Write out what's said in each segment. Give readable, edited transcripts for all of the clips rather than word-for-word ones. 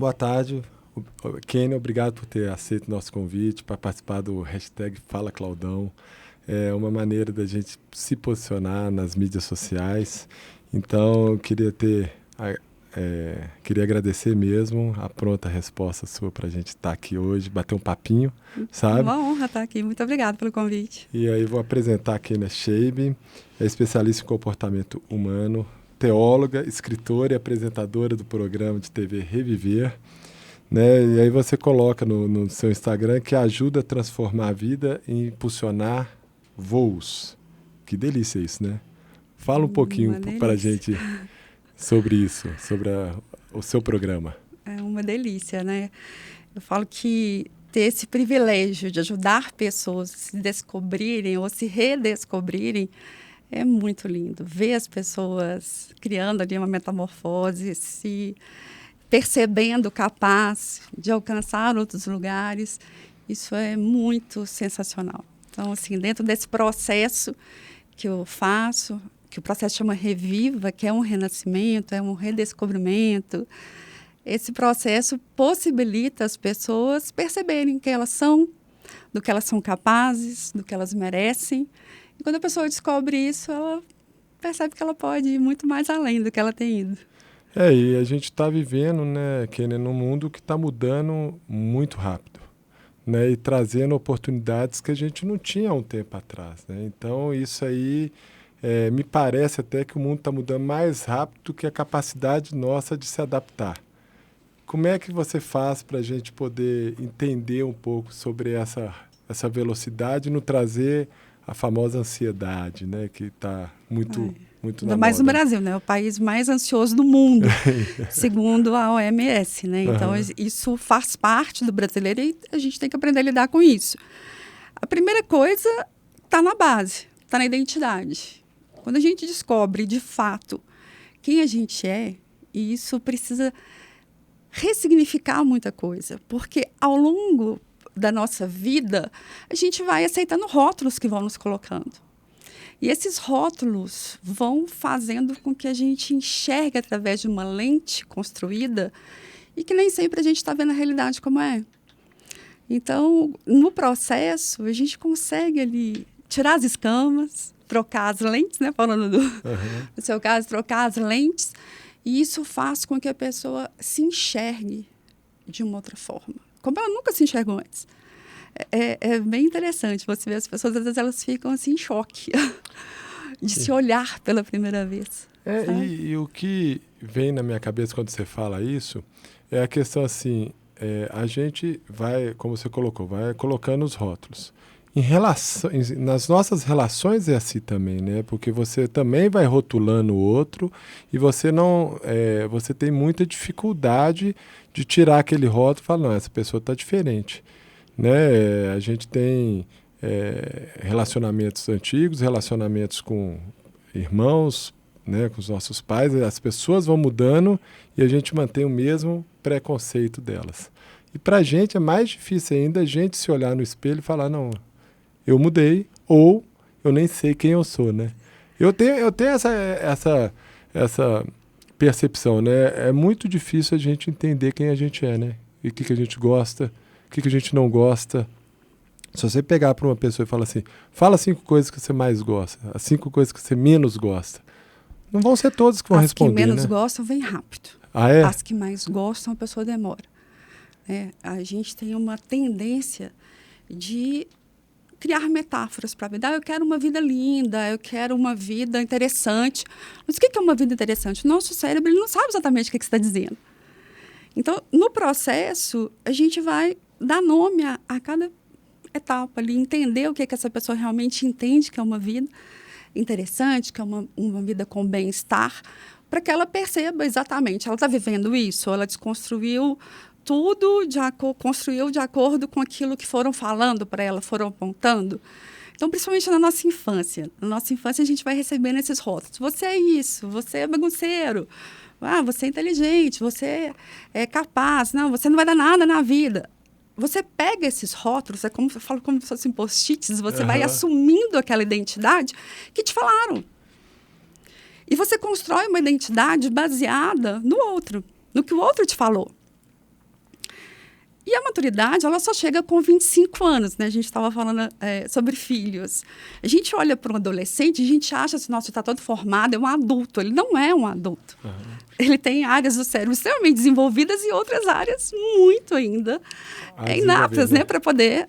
Boa tarde. Kênia, obrigado por ter aceito o nosso convite para participar do hashtag Fala Claudão. É uma maneira da gente se posicionar nas mídias sociais. Então, eu queria agradecer mesmo a pronta resposta sua para a gente estar aqui hoje, bater um papinho, sabe? Uma honra estar aqui. Muito obrigada pelo convite. E aí vou apresentar a Kênia Scheib, é especialista em comportamento humano, teóloga, escritora e apresentadora do programa de TV Reviver. Né? E aí você coloca no seu Instagram que ajuda a transformar a vida e impulsionar voos. Que delícia isso, né? Fala um pouquinho para a gente sobre isso, sobre o seu programa. É uma delícia, né? Eu falo que ter esse privilégio de ajudar pessoas a se descobrirem ou se redescobrirem é muito lindo. Ver as pessoas criando ali uma metamorfose, se percebendo capaz de alcançar outros lugares, isso é muito sensacional. Então, assim, dentro desse processo que eu faço, que o processo chama Reviva, que é um renascimento, é um redescobrimento, esse processo possibilita as pessoas perceberem quem elas são, do que elas são capazes, do que elas merecem. E quando a pessoa descobre isso, ela percebe que ela pode ir muito mais além do que ela tem ido. E a gente está vivendo, né, Kênia, num mundo que está mudando muito rápido, né, e trazendo oportunidades que a gente não tinha há um tempo atrás, né? Então, isso aí me parece até que o mundo está mudando mais rápido do que a capacidade nossa de se adaptar. Como é que você faz para a gente poder entender um pouco sobre essa velocidade e não trazer a famosa ansiedade, né, que está muito ainda mais no Brasil, né? O país mais ansioso do mundo, segundo a OMS, né? Então, isso faz parte do brasileiro e a gente tem que aprender a lidar com isso. A primeira coisa está na base, está na identidade. Quando a gente descobre, de fato, quem a gente é, e isso precisa ressignificar muita coisa, porque ao longo da nossa vida, a gente vai aceitando rótulos que vão nos colocando. E esses rótulos vão fazendo com que a gente enxergue através de uma lente construída e que nem sempre a gente está vendo a realidade como é. Então, no processo, a gente consegue ali tirar as escamas, trocar as lentes, né? Falando no seu caso, trocar as lentes, e isso faz com que a pessoa se enxergue de uma outra forma, como ela nunca se enxergou antes. É bem interessante você ver as pessoas, às vezes elas ficam assim em choque de se olhar pela primeira vez. E o que vem na minha cabeça quando você fala isso é a questão assim, a gente vai, como você colocou, vai colocando os rótulos. Nas nossas relações é assim também, né? Porque você também vai rotulando o outro e você você tem muita dificuldade de tirar aquele rótulo e falar, não, essa pessoa está diferente. Né? A gente tem relacionamentos antigos, relacionamentos com irmãos, né? Com os nossos pais, as pessoas vão mudando e a gente mantém o mesmo preconceito delas. E para a gente é mais difícil ainda a gente se olhar no espelho e falar, não, eu mudei ou eu nem sei quem eu sou, né? Eu tenho essa percepção, né? É muito difícil a gente entender quem a gente é, né? E o que a gente gosta, o que a gente não gosta. Se você pegar para uma pessoa e falar assim, fala 5 coisas que você mais gosta, as 5 coisas que você menos gosta, não vão ser todas que vão responder, né? As que menos gostam, vem rápido. Ah, é? As que mais gostam, a pessoa demora. A gente tem uma tendência de criar metáforas para a vida. Eu quero uma vida linda, eu quero uma vida interessante. Mas o que é uma vida interessante? O nosso cérebro ele não sabe exatamente o que você está dizendo. Então, no processo, a gente vai dar nome a cada etapa ali, entender o que essa pessoa realmente entende que é uma vida interessante, que é uma vida com bem-estar, para que ela perceba exatamente, ela está vivendo isso, ou ela desconstruiu tudo, construiu de acordo com aquilo que foram falando para ela, foram apontando. Então, principalmente na nossa infância. Na nossa infância, a gente vai recebendo esses rótulos. Você é isso, você é bagunceiro, você é inteligente, você é capaz, não, você não vai dar nada na vida. Você pega esses rótulos, eu falo como se fossem post-its, você vai assumindo aquela identidade que te falaram. E você constrói uma identidade baseada no outro, no que o outro te falou. E a maturidade, ela só chega com 25 anos, né? A gente estava falando sobre filhos. A gente olha para um adolescente e a gente acha assim, nossa, ele está todo formado, é um adulto. Ele não é um adulto. Uhum. Ele tem áreas do cérebro extremamente desenvolvidas e outras áreas muito ainda inaptas, né? Para poder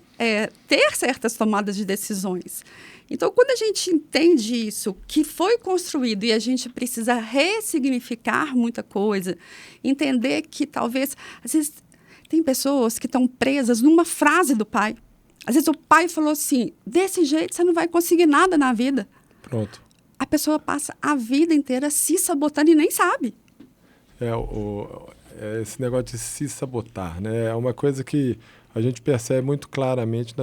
ter certas tomadas de decisões. Então, quando a gente entende isso, que foi construído e a gente precisa ressignificar muita coisa, entender que talvez, às vezes, tem pessoas que estão presas numa frase do pai. Às vezes o pai falou assim, desse jeito você não vai conseguir nada na vida. Pronto. A pessoa passa a vida inteira se sabotando e nem sabe. Esse negócio de se sabotar, né? É uma coisa que a gente percebe muito claramente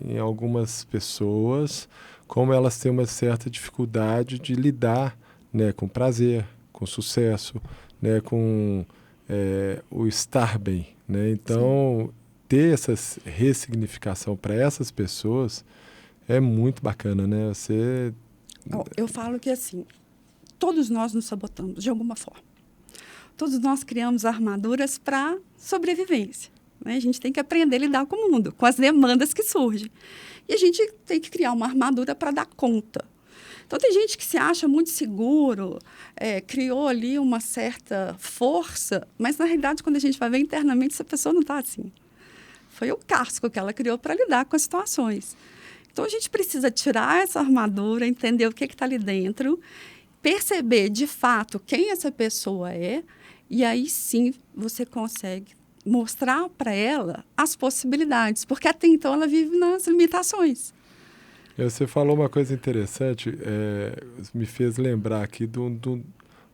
em algumas pessoas, como elas têm uma certa dificuldade de lidar, né, com prazer, com sucesso, né, com o estar bem. Né? Então, sim, ter essa ressignificação para essas pessoas é muito bacana, né? Eu falo que, assim, todos nós nos sabotamos de alguma forma. Todos nós criamos armaduras para sobrevivência. Né? A gente tem que aprender a lidar com o mundo, com as demandas que surgem. E a gente tem que criar uma armadura para dar conta. Então, tem gente que se acha muito seguro, criou ali uma certa força, mas, na realidade, quando a gente vai ver internamente, essa pessoa não está assim. Foi o casco que ela criou para lidar com as situações. Então, a gente precisa tirar essa armadura, entender o que está ali dentro, perceber, de fato, quem essa pessoa é, e aí, sim, você consegue mostrar para ela as possibilidades, porque até então ela vive nas limitações. Você falou uma coisa interessante, me fez lembrar aqui de um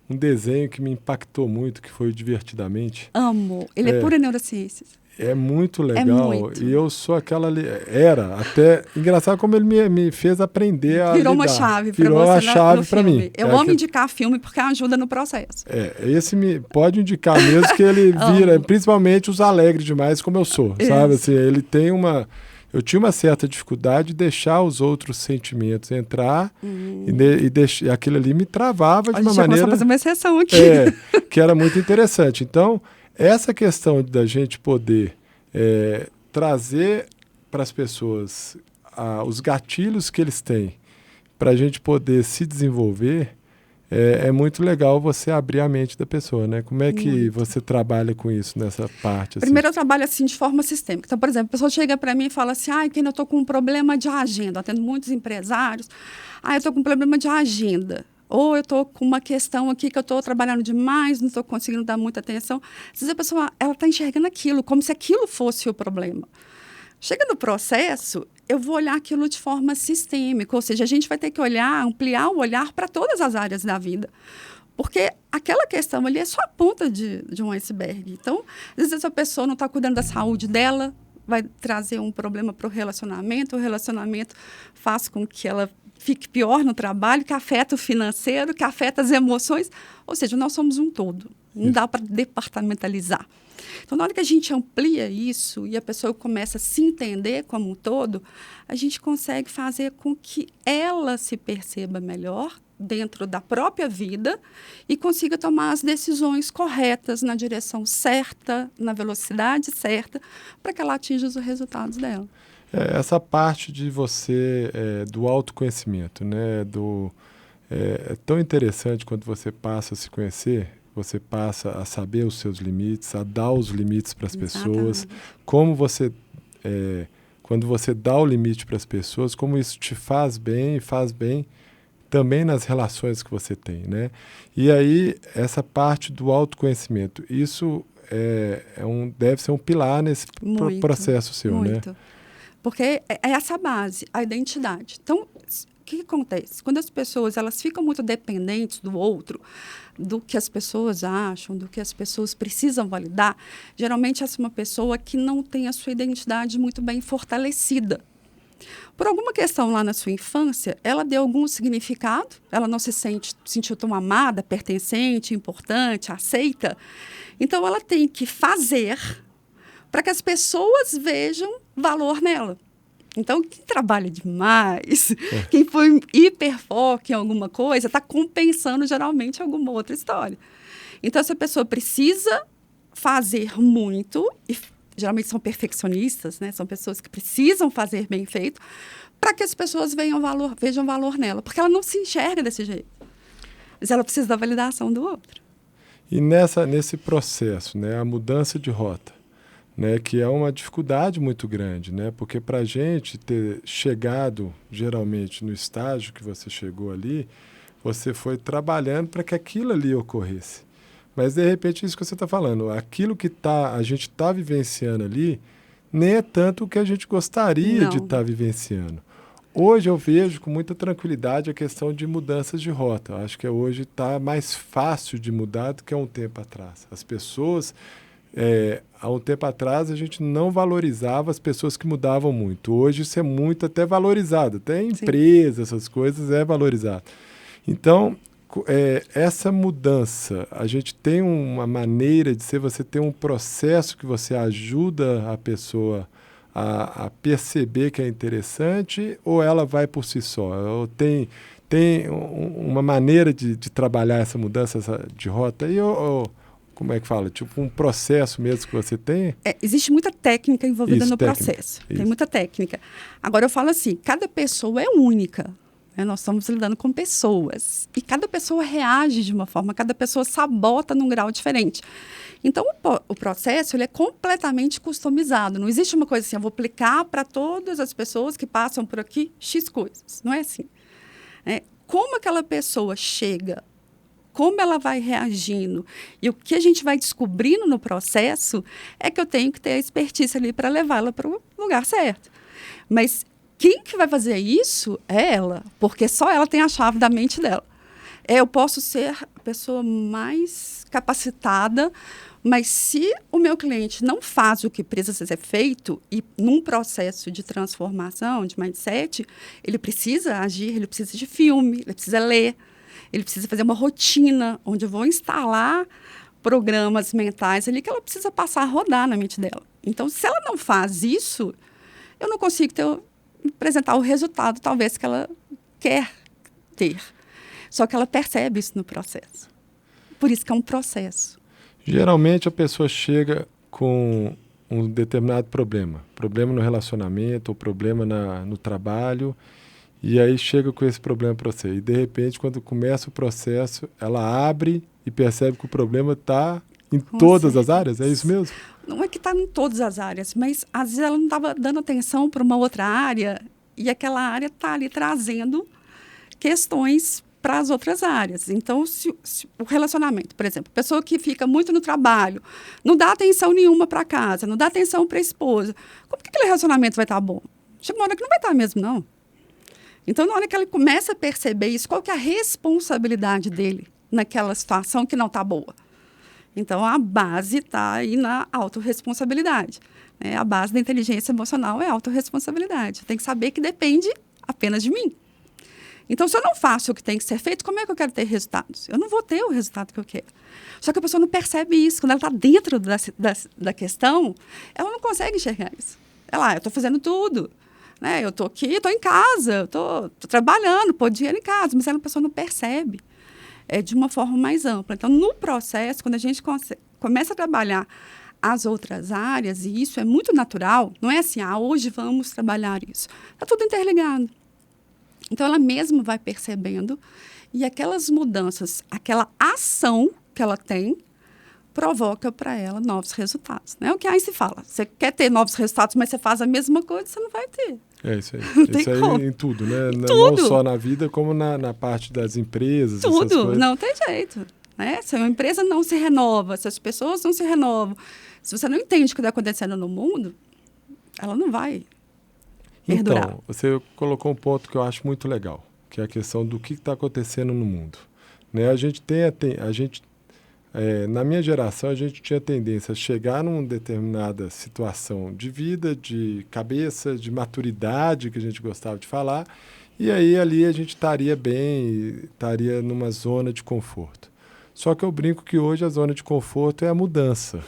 desenho que me impactou muito, que foi o Divertidamente. Amo, ele é pura neurociências. É muito legal, e eu sou até engraçado como ele me fez aprender a Virou lidar. Uma chave para você. Virou uma chave para mim. Eu amo indicar filme porque ajuda no processo. Esse pode indicar mesmo que ele vira, principalmente os alegres demais como eu sou, sabe? Assim, ele tem eu tinha uma certa dificuldade de deixar os outros sentimentos entrar e aquilo ali me travava de uma maneira... A fazer uma exceção aqui. Que era muito interessante. Então, essa questão da gente poder trazer para as pessoas os gatilhos que eles têm para a gente poder se desenvolver, é muito legal você abrir a mente da pessoa, né? Como é que você trabalha com isso nessa parte? Assim? Primeiro, eu trabalho assim de forma sistêmica. Então, por exemplo, a pessoa chega para mim e fala assim, eu estou com um problema de agenda. Eu atendo muitos empresários. Eu estou com um problema de agenda. Ou eu estou com uma questão aqui que eu estou trabalhando demais, não estou conseguindo dar muita atenção. Às vezes a pessoa está enxergando aquilo, como se aquilo fosse o problema. Chega no processo, eu vou olhar aquilo de forma sistêmica, ou seja, a gente vai ter que ampliar o olhar para todas as áreas da vida. Porque aquela questão ali é só a ponta de um iceberg. Então, às vezes a pessoa não está cuidando da saúde dela, vai trazer um problema para o relacionamento faz com que ela fique pior no trabalho, que afeta o financeiro, que afeta as emoções. Ou seja, nós somos um todo. Não dá para departamentalizar. Então, na hora que a gente amplia isso e a pessoa começa a se entender como um todo, a gente consegue fazer com que ela se perceba melhor dentro da própria vida e consiga tomar as decisões corretas na direção certa, na velocidade certa, para que ela atinja os resultados dela. Essa parte de você, do autoconhecimento, né? É tão interessante quando você passa a se conhecer, você passa a saber os seus limites, a dar os limites para as pessoas, como você, quando você dá o limite para as pessoas, como isso te faz bem e faz bem também nas relações que você tem, né? E aí, essa parte do autoconhecimento, isso deve ser um pilar nesse processo seu, muito. Né? Porque é essa base, a identidade. Então, o que acontece? Quando as pessoas elas ficam muito dependentes do outro, do que as pessoas acham, do que as pessoas precisam validar, geralmente essa é uma pessoa que não tem a sua identidade muito bem fortalecida. Por alguma questão lá na sua infância, ela deu algum significado, ela não se sentiu tão amada, pertencente, importante, aceita. Então, ela tem que fazer para que as pessoas vejam valor nela. Então, quem trabalha demais, quem foi hiperfoco em alguma coisa, está compensando geralmente alguma outra história. Então, essa pessoa precisa fazer muito e geralmente são perfeccionistas, né? São pessoas que precisam fazer bem feito para que as pessoas vejam valor nela, porque ela não se enxerga desse jeito. Mas ela precisa da validação do outro. E nesse processo, né, a mudança de rota, né, que é uma dificuldade muito grande, né, porque para a gente ter chegado, geralmente, no estágio que você chegou ali, você foi trabalhando para que aquilo ali ocorresse. Mas, de repente, isso que você está falando, aquilo que a gente está vivenciando ali, nem é tanto o que a gente gostaria de estar vivenciando. Hoje eu vejo com muita tranquilidade a questão de mudanças de rota. Acho que hoje está mais fácil de mudar do que há um tempo atrás. As pessoas, há um tempo atrás, a gente não valorizava as pessoas que mudavam muito. Hoje isso é muito até valorizado. Até em empresas, essas coisas, é valorizado. Então, essa mudança, a gente tem uma maneira de ser, você tem um processo que você ajuda a pessoa a perceber que é interessante, ou ela vai por si só? Ou tem uma maneira de trabalhar essa mudança de rota aí, ou como é que fala? Tipo um processo mesmo que você tem? Existe muita técnica envolvida no processo. Tem muita técnica. Agora eu falo assim, cada pessoa é única. Nós estamos lidando com pessoas. E cada pessoa reage de uma forma, cada pessoa sabota num grau diferente. Então, o processo ele é completamente customizado. Não existe uma coisa assim, eu vou aplicar para todas as pessoas que passam por aqui X coisas. Não é assim. Como aquela pessoa chega, como ela vai reagindo e o que a gente vai descobrindo no processo é que eu tenho que ter a expertise ali para levá-la para o lugar certo. Mas quem que vai fazer isso é ela, porque só ela tem a chave da mente dela. Eu posso ser a pessoa mais capacitada, mas se o meu cliente não faz o que precisa ser feito, e num processo de transformação, de mindset, ele precisa agir, ele precisa de filme, ele precisa ler, ele precisa fazer uma rotina, onde eu vou instalar programas mentais ali que ela precisa passar a rodar na mente dela. Então, se ela não faz isso, eu não consigo apresentar o resultado, talvez, que ela quer ter. Só que ela percebe isso no processo. Por isso que é um processo. Geralmente a pessoa chega com um determinado problema no relacionamento, ou problema no trabalho, e aí chega com esse problema para você. E de repente, quando começa o processo, ela abre e percebe que o problema está em todas as áreas? É isso mesmo? Não é que está em todas as áreas, mas às vezes ela não estava dando atenção para uma outra área e aquela área está ali trazendo questões para as outras áreas. Então, se o relacionamento, por exemplo, pessoa que fica muito no trabalho, não dá atenção nenhuma para casa, não dá atenção para a esposa, como que aquele relacionamento vai estar bom? Chega uma hora que não vai estar mesmo, não. Então, na hora que ele começa a perceber isso, qual que é a responsabilidade dele naquela situação que não está boa? Então, a base está aí na autorresponsabilidade. A base da inteligência emocional é a autorresponsabilidade. Tem que saber que depende apenas de mim. Então, se eu não faço o que tem que ser feito, como é que eu quero ter resultados? Eu não vou ter o resultado que eu quero. Só que a pessoa não percebe isso. Quando ela está dentro da questão, ela não consegue enxergar isso. Eu estou fazendo tudo. Eu estou aqui, estou em casa, estou trabalhando, pôr dinheiro em casa, mas a pessoa não percebe. De uma forma mais ampla. Então, no processo, quando a gente começa a trabalhar as outras áreas, e isso é muito natural, não é assim, hoje vamos trabalhar isso. Está tudo interligado. Então, ela mesma vai percebendo e aquelas mudanças, aquela ação que ela tem, provoca para ela novos resultados. É o que aí se fala. Você quer ter novos resultados, mas você faz a mesma coisa, você não vai ter. É isso aí. Isso aí em tudo, né? Não só na vida, como na parte das empresas. Tudo, não tem jeito. Se uma empresa não se renova, se as pessoas não se renovam, se você não entende o que está acontecendo no mundo, ela não vai perdurar. Então, você colocou um ponto que eu acho muito legal, que é a questão do que está acontecendo no mundo. Na minha geração, a gente tinha tendência a chegar numa determinada situação de vida, de cabeça, de maturidade, que a gente gostava de falar, e aí ali a gente estaria bem, estaria numa zona de conforto. Só que eu brinco que hoje a zona de conforto é a mudança.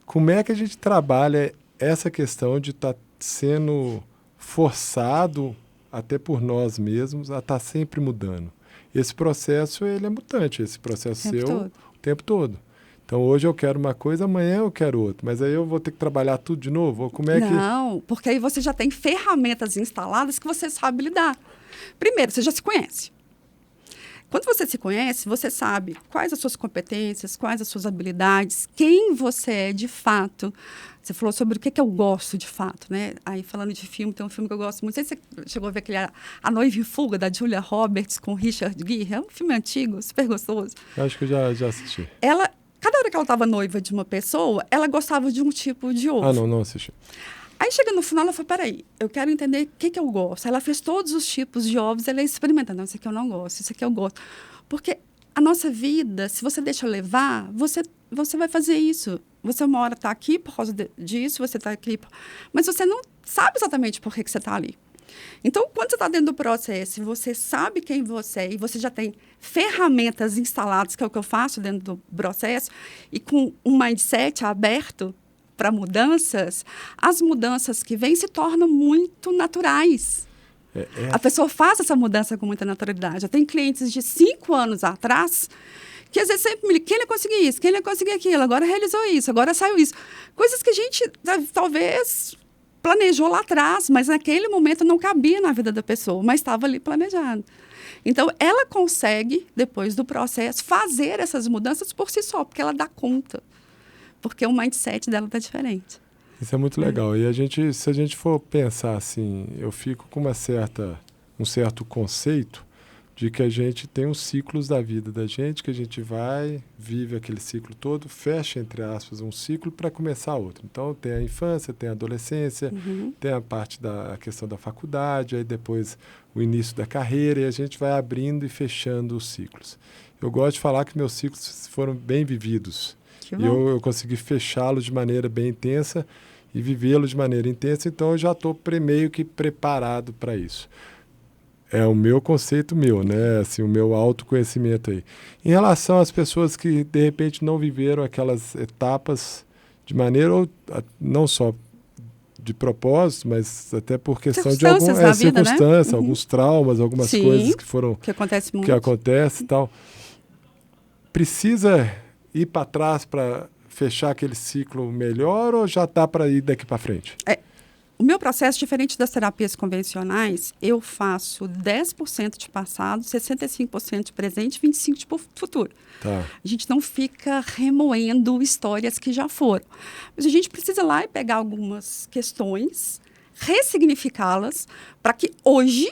Como é que a gente trabalha essa questão de estar sendo forçado, até por nós mesmos, a estar sempre mudando? Esse processo, ele é mutante, esse processo seu... o tempo todo. Então, hoje eu quero uma coisa, amanhã eu quero outra. Mas aí eu vou ter que trabalhar tudo de novo? Ou como é que... Não, porque aí você já tem ferramentas instaladas que você sabe lidar. Primeiro, você já se conhece. Quando você se conhece, você sabe quais as suas competências, quais as suas habilidades, quem você é de fato. Você falou sobre o que eu gosto de fato, né? Aí, falando de filme, tem um filme que eu gosto muito. Não sei se você chegou a ver aquele A Noiva em Fuga, da Julia Roberts, com Richard Gere. É um filme antigo, super gostoso. Eu acho que eu já assisti. Cada hora que ela estava noiva de uma pessoa, ela gostava de um tipo de ovo. Ah, não assisti. Aí, chega no final, ela falou, peraí, eu quero entender o que eu gosto. Ela fez todos os tipos de ovos, ela experimenta. Não, isso aqui eu não gosto, isso aqui eu gosto. Porque a nossa vida, se você deixa levar, você vai fazer isso. Você uma hora está aqui por causa disso, você está aqui... Mas você não sabe exatamente por que você está ali. Então, quando você está dentro do processo, você sabe quem você é e você já tem ferramentas instaladas, que é o que eu faço dentro do processo, e com um mindset aberto para mudanças, as mudanças que vêm se tornam muito naturais. A pessoa faz essa mudança com muita naturalidade. Eu tenho clientes de 5 anos atrás que às vezes sempre me ligam, quem ia conseguir isso, quem ia conseguir aquilo, agora realizou isso, agora saiu isso. Coisas que a gente talvez planejou lá atrás, mas naquele momento não cabia na vida da pessoa, mas estava ali planejado. Então, ela consegue, depois do processo, fazer essas mudanças por si só, porque ela dá conta. Porque o mindset dela está diferente. Isso é muito legal. E se a gente for pensar assim, eu fico com um certo conceito de que a gente tem os ciclos da vida da gente, que a gente vive aquele ciclo todo, fecha, entre aspas, um ciclo para começar outro. Então, tem a infância, tem a adolescência, tem a parte a questão da faculdade, aí depois o início da carreira, e a gente vai abrindo e fechando os ciclos. Eu gosto de falar que meus ciclos foram bem vividos. E eu consegui fechá-los de maneira bem intensa e vivê-los de maneira intensa, então eu já estou meio que preparado para isso. É o meu conceito né? Assim, o meu autoconhecimento aí. Em relação às pessoas que, de repente, não viveram aquelas etapas de maneira, não só de propósito, mas até por questão de algumas circunstâncias, né? Alguns traumas, algumas coisas que acontece muito. Que acontece e tal. Precisa ir para trás para fechar aquele ciclo melhor ou já dá para ir daqui para frente? O meu processo, diferente das terapias convencionais, eu faço 10% de passado, 65% de presente e 25% de futuro. Tá. A gente não fica remoendo histórias que já foram. Mas a gente precisa ir lá e pegar algumas questões, ressignificá-las, para que hoje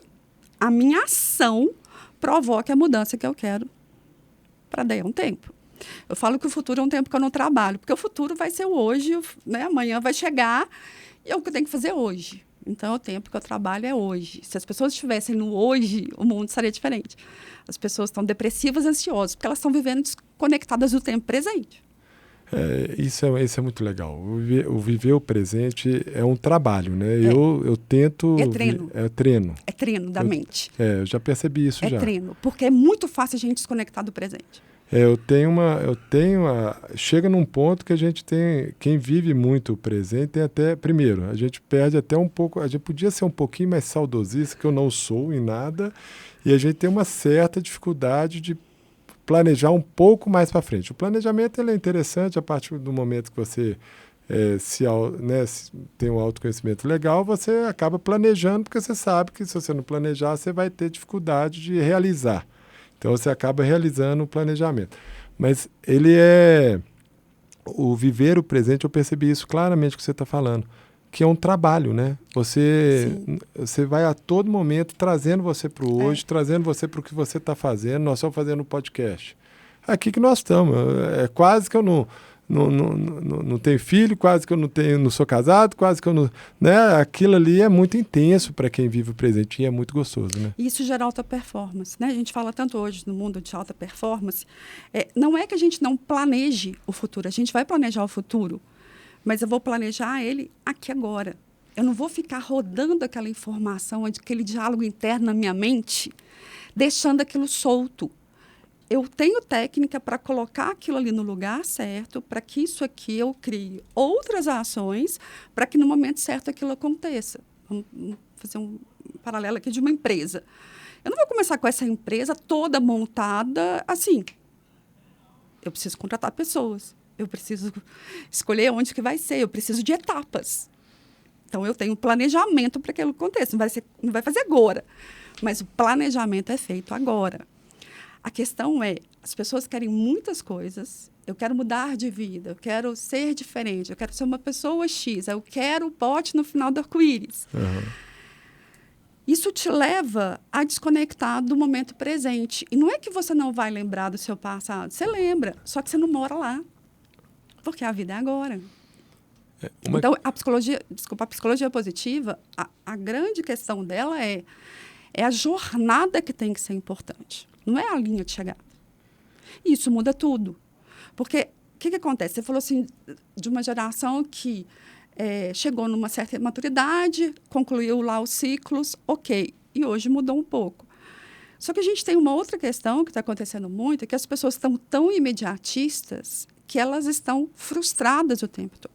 a minha ação provoque a mudança que eu quero para daí a um tempo. Eu falo que o futuro é um tempo que eu não trabalho, porque o futuro vai ser o hoje, né? Amanhã vai chegar e é o que eu tenho que fazer hoje. Então, o tempo que eu trabalho é hoje. Se as pessoas estivessem no hoje, o mundo seria diferente. As pessoas estão depressivas, ansiosas, porque elas estão vivendo desconectadas do tempo presente. Isso é muito legal. O viver o presente é um trabalho, né? Eu tento... É treino. É treino. É treino da mente. Eu já percebi isso já. É treino, porque é muito fácil a gente desconectar do presente. Chega num ponto que a gente tem, quem vive muito o presente tem até, primeiro, a gente perde até um pouco, a gente podia ser um pouquinho mais saudosista, que eu não sou em nada, e a gente tem uma certa dificuldade de planejar um pouco mais para frente. O planejamento ele é interessante a partir do momento que você tem um autoconhecimento legal, você acaba planejando, porque você sabe que se você não planejar, você vai ter dificuldade de realizar. Então, você acaba realizando o planejamento. Mas o viver o presente, eu percebi isso claramente que você está falando, que é um trabalho, né? Você vai a todo momento trazendo você para o hoje, trazendo você para o que você está fazendo. Nós estamos fazendo um podcast. Aqui que nós estamos. É quase que eu não tenho filho, quase que eu não sou casado, quase que eu não... Né? Aquilo ali é muito intenso para quem vive o presente e é muito gostoso, né? Isso gera alta performance, né? A gente fala tanto hoje no mundo de alta performance. Não é que a gente não planeje o futuro, a gente vai planejar o futuro, mas eu vou planejar ele aqui agora. Eu não vou ficar rodando aquela informação, aquele diálogo interno na minha mente, deixando aquilo solto. Eu tenho técnica para colocar aquilo ali no lugar certo, para que isso aqui eu crie outras ações, para que no momento certo aquilo aconteça. Vamos fazer um paralelo aqui de uma empresa. Eu não vou começar com essa empresa toda montada assim. Eu preciso contratar pessoas. eu preciso escolher onde que vai ser, eu preciso de etapas. Então, eu tenho um planejamento para que aquilo aconteça. Não vai fazer agora, mas o planejamento é feito agora. A questão é, as pessoas querem muitas coisas. Eu quero mudar de vida, eu quero ser diferente, eu quero ser uma pessoa X, eu quero o pote no final do arco-íris. Uhum. Isso te leva a desconectar do momento presente. E não é que você não vai lembrar do seu passado, você lembra, só que você não mora lá. Porque a vida é agora. Então, a psicologia positiva, a grande questão dela é a jornada que tem que ser importante. Não é a linha de chegada. E isso muda tudo. Porque o que acontece? Você falou assim, de uma geração que chegou numa certa maturidade, concluiu lá os ciclos, ok. E hoje mudou um pouco. Só que a gente tem uma outra questão que está acontecendo muito, é que as pessoas estão tão imediatistas que elas estão frustradas o tempo todo.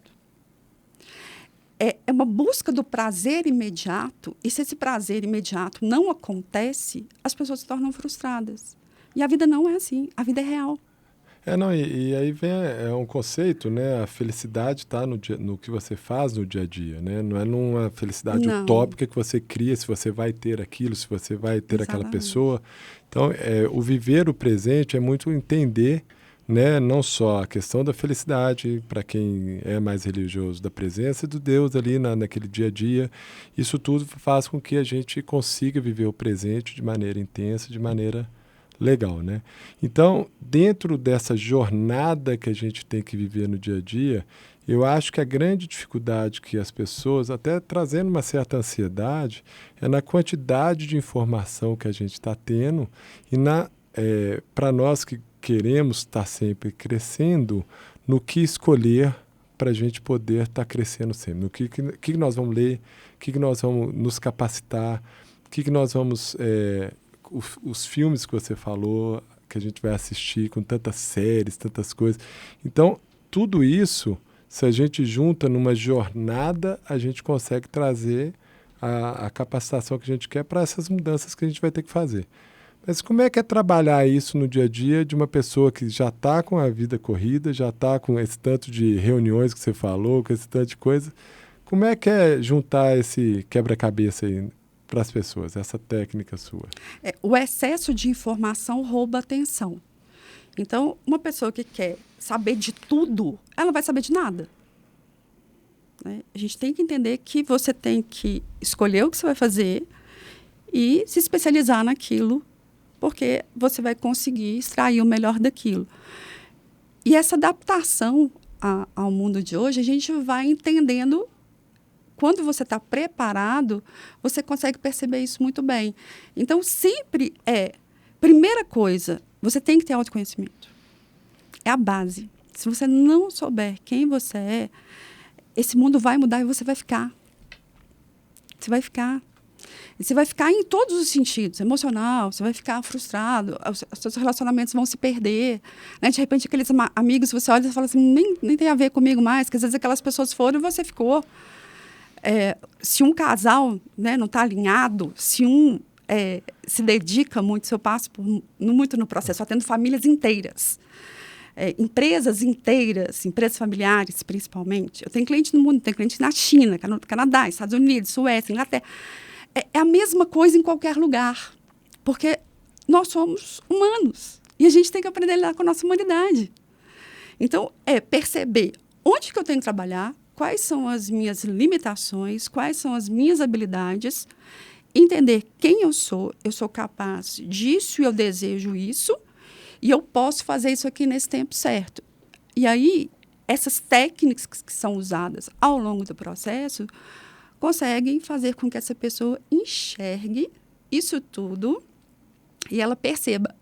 É uma busca do prazer imediato, e se esse prazer imediato não acontece, as pessoas se tornam frustradas. E a vida não é assim, a vida é real. E aí vem um conceito, né? A felicidade está no que você faz no dia a dia, né? Não é numa felicidade utópica que você cria, se você vai ter aquilo, se você vai ter aquela pessoa. Então, o viver o presente é muito entender, né? Não só a questão da felicidade, para quem é mais religioso, da presença do Deus ali naquele dia a dia. Isso tudo faz com que a gente consiga viver o presente de maneira intensa, de maneira legal, né? Então, dentro dessa jornada que a gente tem que viver no dia a dia, eu acho que a grande dificuldade que as pessoas, até trazendo uma certa ansiedade, é na quantidade de informação que a gente está tendo e para nós que queremos estar sempre crescendo, no que escolher para a gente poder estar crescendo sempre. No que nós vamos ler, o que nós vamos nos capacitar, o que nós vamos... Os filmes que você falou, que a gente vai assistir com tantas séries, tantas coisas. Então, tudo isso, se a gente junta numa jornada, a gente consegue trazer a capacitação que a gente quer para essas mudanças que a gente vai ter que fazer. Mas como é que é trabalhar isso no dia a dia de uma pessoa que já está com a vida corrida, já está com esse tanto de reuniões que você falou, com esse tanto de coisa? Como é que é juntar esse quebra-cabeça aí para as pessoas, essa técnica sua? O excesso de informação rouba atenção. Então, uma pessoa que quer saber de tudo, ela não vai saber de nada. Né? A gente tem que entender que você tem que escolher o que você vai fazer e se especializar naquilo, porque você vai conseguir extrair o melhor daquilo. E essa adaptação ao mundo de hoje, a gente vai entendendo. Quando você está preparado, você consegue perceber isso muito bem. Então, sempre primeira coisa, você tem que ter autoconhecimento. É a base. Se você não souber quem você é, esse mundo vai mudar e você vai ficar. Você vai ficar. E você vai ficar em todos os sentidos. Emocional, você vai ficar frustrado, os seus relacionamentos vão se perder. Né? De repente, aqueles amigos, você olha e fala assim, nem tem a ver comigo mais, porque às vezes aquelas pessoas foram e você ficou. Se um casal, né, não está alinhado, se um se dedica muito, se eu passo muito no processo, atendo famílias inteiras, empresas inteiras, empresas familiares principalmente. Eu tenho cliente no mundo, tenho cliente na China, no Canadá, Estados Unidos, Suécia, Inglaterra. É a mesma coisa em qualquer lugar, porque nós somos humanos e a gente tem que aprender a lidar com a nossa humanidade. Então, perceber onde que eu tenho que trabalhar, quais são as minhas limitações, quais são as minhas habilidades, entender quem eu sou capaz disso e eu desejo isso, e eu posso fazer isso aqui nesse tempo certo. E aí, essas técnicas que são usadas ao longo do processo conseguem fazer com que essa pessoa enxergue isso tudo e ela perceba,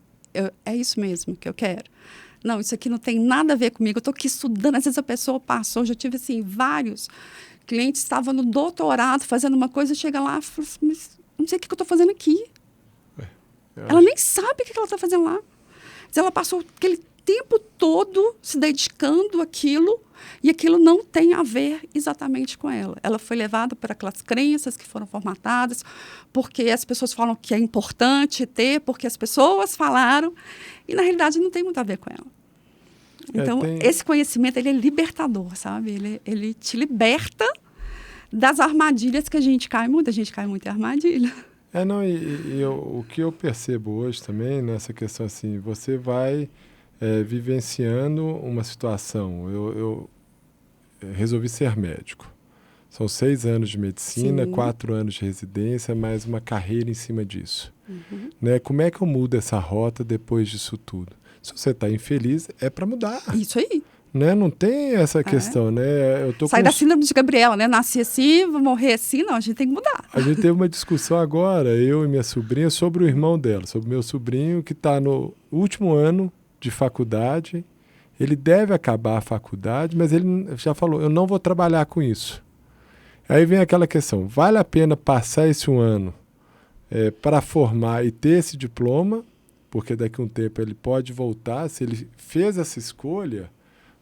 é isso mesmo que eu quero. Não, isso aqui não tem nada a ver comigo, eu estou aqui estudando, às vezes a pessoa passou, já tive assim, vários clientes que estavam no doutorado fazendo uma coisa, chega lá e fala assim, mas não sei o que eu estou fazendo aqui. Ela nem sabe o que ela está fazendo lá. Mas ela passou aquele tempo todo se dedicando àquilo e aquilo não tem a ver exatamente com ela. Ela foi levada por aquelas crenças que foram formatadas, porque as pessoas falam que é importante ter, porque as pessoas falaram, e na realidade não tem muito a ver com ela. Então, esse conhecimento, ele é libertador, sabe? Ele te liberta das armadilhas que a gente cai. Muita gente cai muito em armadilha. O que eu percebo hoje também, nessa questão assim, você vai vivenciando uma situação. Eu resolvi ser médico. São 6 anos de medicina, Sim. 4 anos de residência, mais uma carreira em cima disso. Uhum. Né? Como é que eu mudo essa rota depois disso tudo? Se você está infeliz, é para mudar. Isso aí. Né? Não tem essa questão, né? Sai da síndrome de Gabriela, né? Nasci assim, vou morrer assim. Não, a gente tem que mudar. A gente teve uma discussão agora, eu e minha sobrinha, sobre o irmão dela, sobre o meu sobrinho que está no último ano de faculdade. Ele deve acabar a faculdade, mas ele já falou, eu não vou trabalhar com isso. Aí vem aquela questão, vale a pena passar esse um ano para formar e ter esse diploma, porque daqui a um tempo ele pode voltar, se ele fez essa escolha,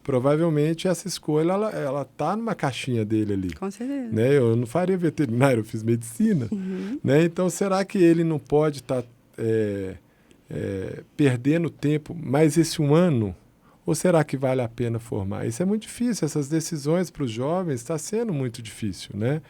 provavelmente essa escolha ela está numa caixinha dele ali. Com certeza. Né? Eu não faria veterinário, eu fiz medicina. Uhum. Né? Então, será que ele não pode estar perdendo tempo mais esse um ano? Ou será que vale a pena formar? Isso é muito difícil, essas decisões para os jovens está sendo muito difícil, né?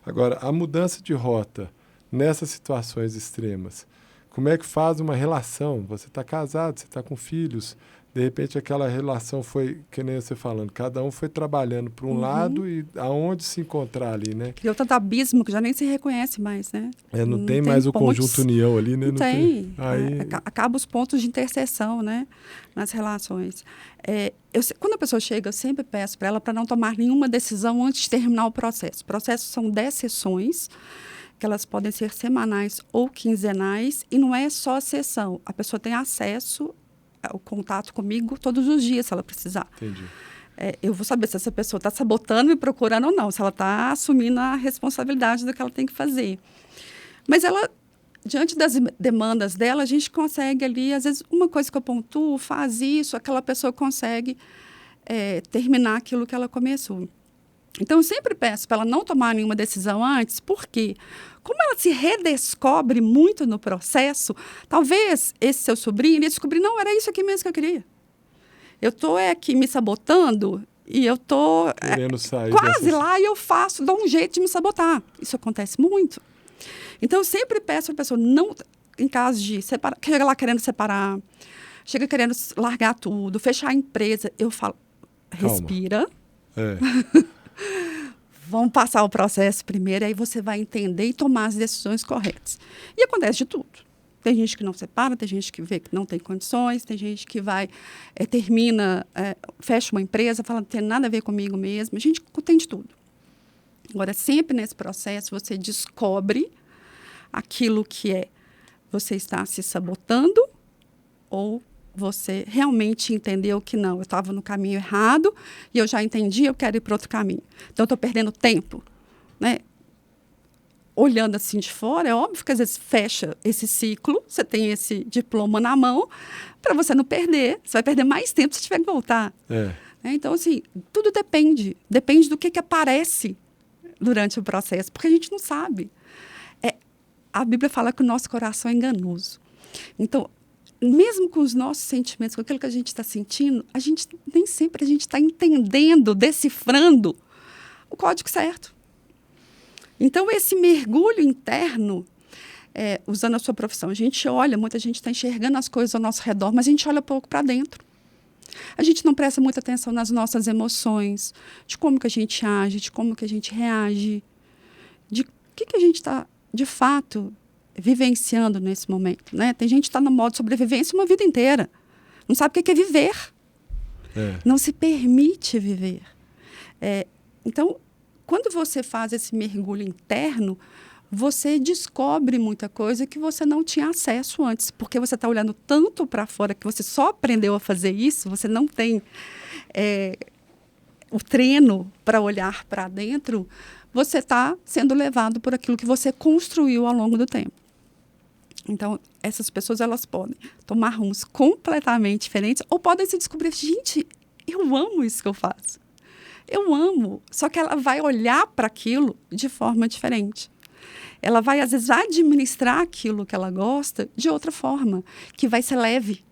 Agora, a mudança de rota nessas situações extremas, como é que faz uma relação? Você está casado, você está com filhos, de repente aquela relação foi, que nem você falando, cada um foi trabalhando para um lado e aonde se encontrar ali, né? Criou tanto abismo que já nem se reconhece mais, né? Não tem mais o conjunto união ali, né? Não tem. Aí... Acaba os pontos de interseção, né? Nas relações. Quando a pessoa chega, eu sempre peço para ela para não tomar nenhuma decisão antes de terminar o processo. O processo são 10 sessões, que elas podem ser semanais ou quinzenais, e não é só a sessão. A pessoa tem acesso o contato comigo todos os dias, se ela precisar. Entendi. Eu vou saber se essa pessoa está sabotando, me procurando ou não, se ela está assumindo a responsabilidade do que ela tem que fazer. Mas ela, diante das demandas dela, a gente consegue ali, às vezes, uma coisa que eu pontuo, faz isso, aquela pessoa consegue terminar aquilo que ela começou. Então, eu sempre peço para ela não tomar nenhuma decisão antes, porque como ela se redescobre muito no processo, talvez esse seu sobrinho iria descobrir, não, era isso aqui mesmo que eu queria. Eu estou aqui me sabotando e eu estou quase lá e eu dou um jeito de me sabotar. Isso acontece muito. Então, eu sempre peço para a pessoa, não, em caso de separar, chega lá querendo separar, chega querendo largar tudo, fechar a empresa, eu falo, respira. Vamos passar o processo primeiro, aí você vai entender e tomar as decisões corretas. E acontece de tudo. Tem gente que não separa, tem gente que vê que não tem condições, tem gente que vai, termina, fecha uma empresa, fala, não tem nada a ver comigo mesmo. A gente tem de tudo. Agora, sempre nesse processo, você descobre aquilo que você está se sabotando ou você realmente entendeu que não, eu estava no caminho errado e eu já entendi, eu quero ir para outro caminho. Então, eu estou perdendo tempo, né? Olhando assim de fora, é óbvio que às vezes fecha esse ciclo, você tem esse diploma na mão, para você não perder, você vai perder mais tempo se tiver que voltar. Então, assim, tudo depende do que aparece durante o processo, porque a gente não sabe. A Bíblia fala que o nosso coração é enganoso. Então, mesmo com os nossos sentimentos, com aquilo que a gente está sentindo, nem sempre a gente está entendendo, decifrando o código certo. Então, esse mergulho interno, usando a sua profissão, a gente olha, muita gente está enxergando as coisas ao nosso redor, mas a gente olha pouco para dentro. A gente não presta muita atenção nas nossas emoções, de como que a gente age, de como que a gente reage, de o que a gente está, de fato, vivenciando nesse momento, né? Tem gente que está no modo sobrevivência uma vida inteira. Não sabe o que é viver. Não se permite viver. Então, quando você faz esse mergulho interno, você descobre muita coisa que você não tinha acesso antes, porque você está olhando tanto para fora que você só aprendeu a fazer isso, você não tem o treino para olhar para dentro, você está sendo levado por aquilo que você construiu ao longo do tempo. Então, essas pessoas, elas podem tomar rumos completamente diferentes ou podem se descobrir, gente, eu amo isso que eu faço. Eu amo. Só que ela vai olhar para aquilo de forma diferente. Ela vai, às vezes, administrar aquilo que ela gosta de outra forma, que vai ser leve.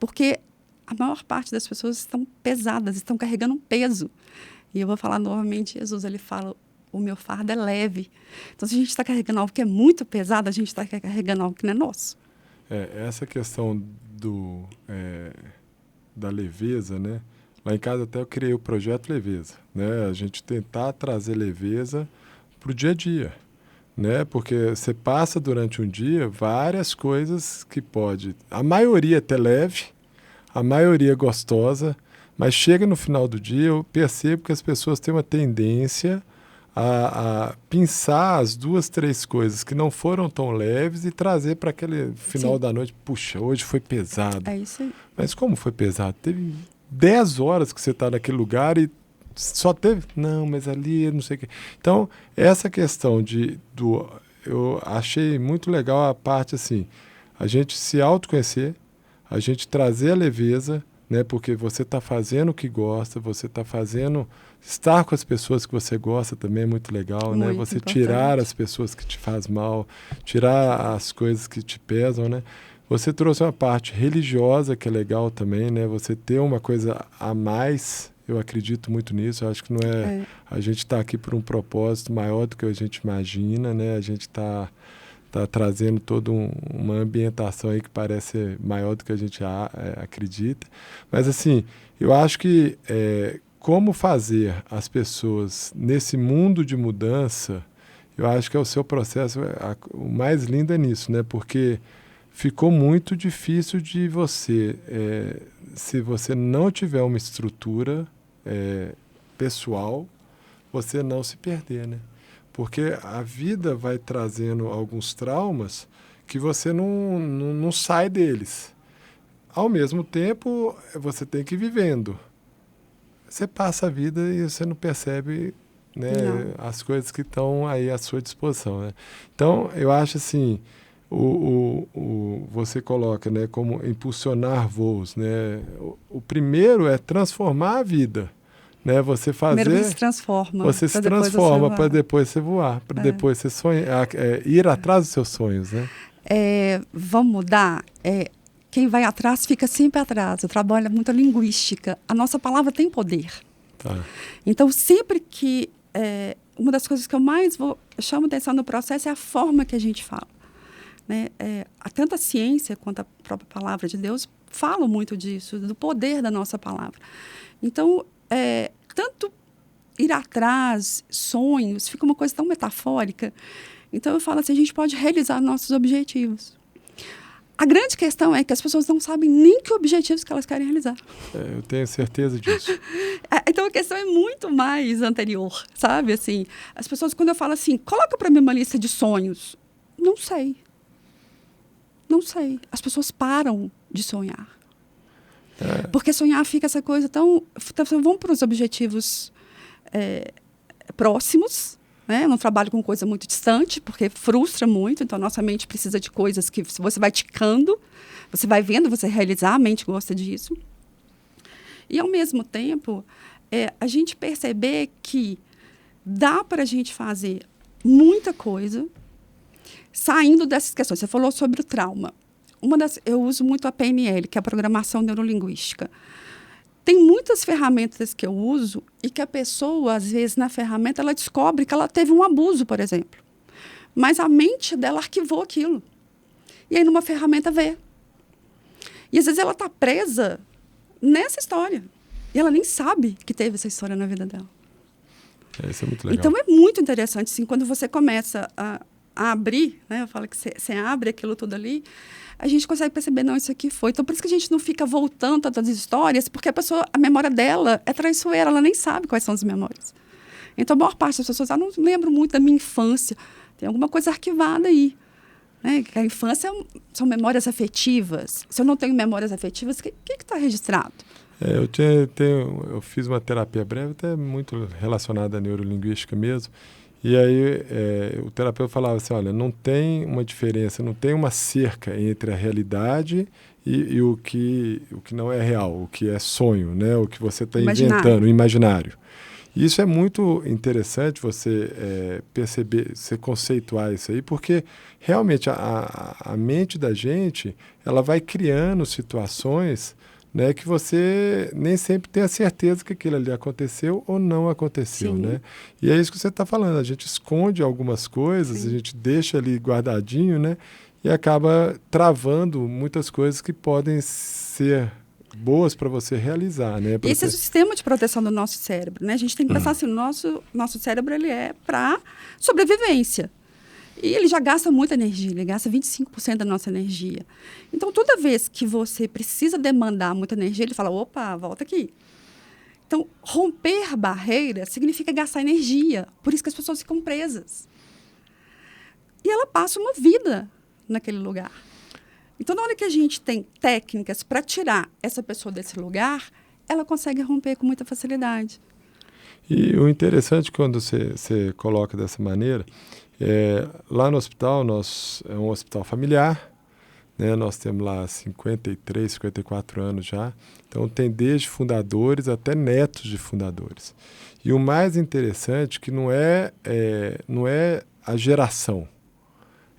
Porque a maior parte das pessoas estão pesadas, estão carregando um peso. E eu vou falar novamente, Jesus, ele fala, o meu fardo é leve. Então, se a gente está carregando algo que é muito pesado, a gente está carregando algo que não é nosso. Essa questão da leveza, né? Lá em casa até eu criei o projeto Leveza, né? A gente tentar trazer leveza para o dia a dia, né? Porque você passa durante um dia várias coisas que pode... A maioria até leve, a maioria gostosa, mas chega no final do dia, eu percebo que as pessoas têm uma tendência a pensar as 2, 3 coisas que não foram tão leves e trazer para aquele final Sim. da noite. Puxa, hoje foi pesado. É isso aí. Mas como foi pesado? Teve 10 horas que você está naquele lugar e só teve... Não, mas ali não sei o quê. Então, essa questão eu achei muito legal a parte assim, a gente se autoconhecer, a gente trazer a leveza, né? Porque você está fazendo o que gosta, você está fazendo... Estar com as pessoas que você gosta também é muito legal, Muito né? Você importante. tirar as pessoas que te faz mal, tirar as coisas que te pesam, né? Você trouxe uma parte religiosa que é legal também, né? Você ter uma coisa a mais, eu acredito muito nisso. Eu acho que não é... A gente está aqui por um propósito maior do que a gente imagina, né? A gente está trazendo toda uma ambientação aí que parece maior do que a gente acredita. Mas, assim, eu acho que como fazer as pessoas nesse mundo de mudança, eu acho que é o seu processo, o mais lindo é nisso, né? Porque ficou muito difícil de você, se você não tiver uma estrutura pessoal, você não se perder, né? Porque a vida vai trazendo alguns traumas que você não sai deles. Ao mesmo tempo, você tem que ir vivendo. Você passa a vida e você não percebe, né, as coisas que estão aí à sua disposição, né? Então, eu acho assim, você coloca, né, como impulsionar voos, né? O primeiro é transformar a vida, né? Você fazer... Primeiro você se transforma. Você se transforma para depois você voar, para depois você sonhar, ir atrás dos seus sonhos, né? Vamos mudar? Quem vai atrás fica sempre atrás. Eu trabalho muito a linguística. A nossa palavra tem poder. Tá. Então, sempre que... uma das coisas que eu mais chamo atenção no processo é a forma que a gente fala. Né? Tanto a ciência quanto a própria palavra de Deus falam muito disso, do poder da nossa palavra. Então, tanto ir atrás, sonhos, fica uma coisa tão metafórica. Então, eu falo assim, a gente pode realizar nossos objetivos. A grande questão é que as pessoas não sabem nem que objetivos que elas querem realizar. Eu tenho certeza disso. Então, a questão é muito mais anterior, sabe? Assim, as pessoas, quando eu falo assim, coloca para mim uma lista de sonhos, não sei. Não sei. As pessoas param de sonhar. Porque sonhar fica essa coisa tão... Vamos para os objetivos próximos, né? Eu não trabalho com coisa muito distante, porque frustra muito. Então, a nossa mente precisa de coisas que você vai ticando, você vai vendo, você realizar, a mente gosta disso. E, ao mesmo tempo, a gente perceber que dá para a gente fazer muita coisa saindo dessas questões. Você falou sobre o trauma. Eu uso muito a PNL, que é a Programação Neurolinguística. Tem muitas ferramentas que eu uso e que a pessoa, às vezes, na ferramenta, ela descobre que ela teve um abuso, por exemplo. Mas a mente dela arquivou aquilo. E aí, numa ferramenta, vê. E, às vezes, ela está presa nessa história. E ela nem sabe que teve essa história na vida dela. Isso é muito legal. Então, é muito interessante, assim, quando você começa a abrir, né? Eu falo que você abre aquilo tudo ali, a gente consegue perceber, não, isso aqui foi. Então, por isso que a gente não fica voltando tantas histórias, porque a memória dela é traiçoeira, ela nem sabe quais são as memórias. Então, a maior parte das pessoas, não lembro muito da minha infância, tem alguma coisa arquivada aí. Né? Que a infância são memórias afetivas. Se eu não tenho memórias afetivas, o que está registrado? Eu fiz uma terapia breve, até muito relacionada à neurolinguística mesmo. E aí o terapeuta falava assim, olha, não tem uma diferença, não tem uma cerca entre a realidade e o que não é real, o que é sonho, né? O que você está inventando, o imaginário. E isso é muito interessante você perceber, você conceituar isso aí, porque realmente a mente da gente, ela vai criando situações, né, que você nem sempre tem a certeza que aquilo ali aconteceu ou não aconteceu, Sim. né? E é isso que você está falando, a gente esconde algumas coisas, Sim. a gente deixa ali guardadinho, né? E acaba travando muitas coisas que podem ser boas para você realizar, né? Esse é o sistema de proteção do nosso cérebro, né? A gente tem que pensar assim, o nosso cérebro ele é para sobrevivência. E ele já gasta muita energia, ele gasta 25% da nossa energia. Então, toda vez que você precisa demandar muita energia, ele fala, opa, volta aqui. Então, romper barreiras significa gastar energia. Por isso que as pessoas ficam presas. E ela passa uma vida naquele lugar. Então, na hora que a gente tem técnicas para tirar essa pessoa desse lugar, ela consegue romper com muita facilidade. E o interessante quando você coloca dessa maneira, lá no hospital, é um hospital familiar, né? Nós temos lá 53, 54 anos já, então tem desde fundadores até netos de fundadores. E o mais interessante que não é a geração,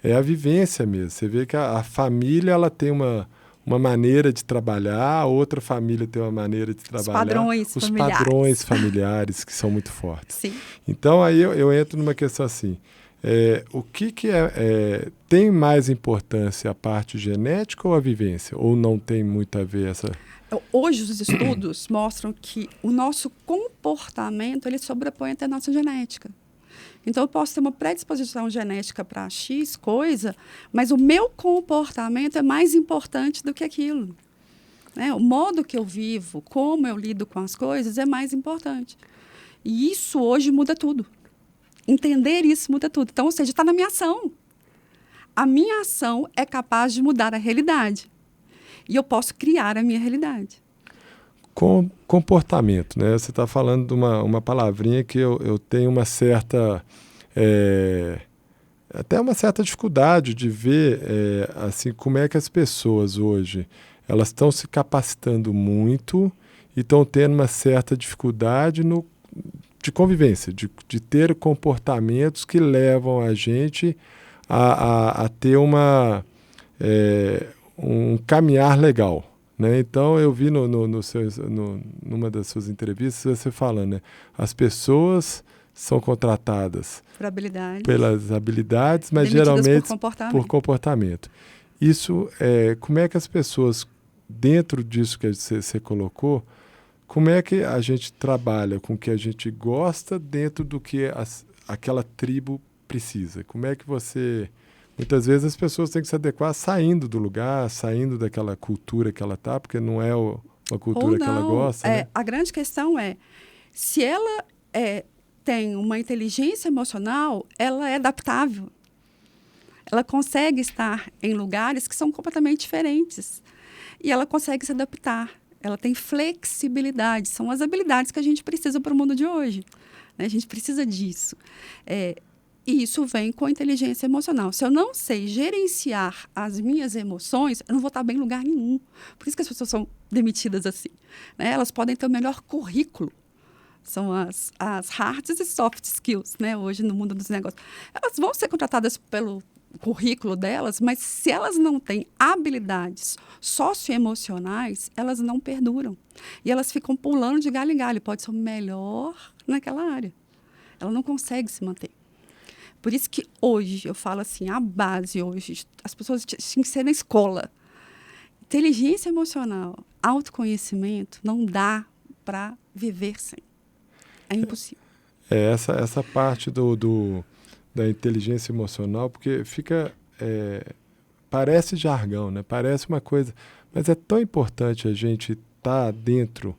é a vivência mesmo. Você vê que a família ela tem uma maneira de trabalhar, a outra família tem uma maneira de trabalhar. Os padrões familiares que são muito fortes. Sim. Então, aí eu entro numa questão assim, o que tem mais importância, a parte genética ou a vivência? Ou não tem muito a ver essa... Hoje, os estudos mostram que o nosso comportamento ele sobrepõe até a nossa genética. Então, eu posso ter uma predisposição genética para X coisa, mas o meu comportamento é mais importante do que aquilo. Né? O modo que eu vivo, como eu lido com as coisas, é mais importante. E isso hoje muda tudo. Entender isso muda tudo. Então, ou seja, está na minha ação. A minha ação é capaz de mudar a realidade. E eu posso criar a minha realidade. Com comportamento, né? Você está falando de uma palavrinha que eu tenho uma certa... até uma certa dificuldade de ver assim, como é que as pessoas hoje elas estão se capacitando muito e estão tendo uma certa dificuldade de convivência, de ter comportamentos que levam a gente a ter um caminhar legal. Né? Então, eu vi numa das suas entrevistas você falando, né? As pessoas são contratadas pelas habilidades, mas geralmente por comportamento. Isso, como é que as pessoas, dentro disso que você colocou, como é que a gente trabalha com o que a gente gosta dentro do que aquela tribo precisa? Como é que você... Muitas vezes as pessoas têm que se adequar saindo do lugar, saindo daquela cultura que ela está, porque não é uma cultura que ela gosta. Né? A grande questão é, se ela tem uma inteligência emocional, ela é adaptável. Ela consegue estar em lugares que são completamente diferentes. E ela consegue se adaptar. Ela tem flexibilidade. São as habilidades que a gente precisa para o mundo de hoje. Né? A gente precisa disso. E isso vem com a inteligência emocional. Se eu não sei gerenciar as minhas emoções, eu não vou estar bem em lugar nenhum. Por isso que as pessoas são demitidas assim. Né? Elas podem ter o melhor currículo. São as hard e soft skills, né? Hoje no mundo dos negócios. Elas vão ser contratadas pelo currículo delas, mas se elas não têm habilidades socioemocionais, elas não perduram. E elas ficam pulando de galho em galho. Pode ser o melhor naquela área. Ela não consegue se manter. Por isso que hoje, eu falo assim, a base hoje, as pessoas tinham que ser na escola. Inteligência emocional, autoconhecimento, não dá para viver sem. É impossível. Essa parte da inteligência emocional, porque parece jargão, né? Parece uma coisa, mas é tão importante a gente estar dentro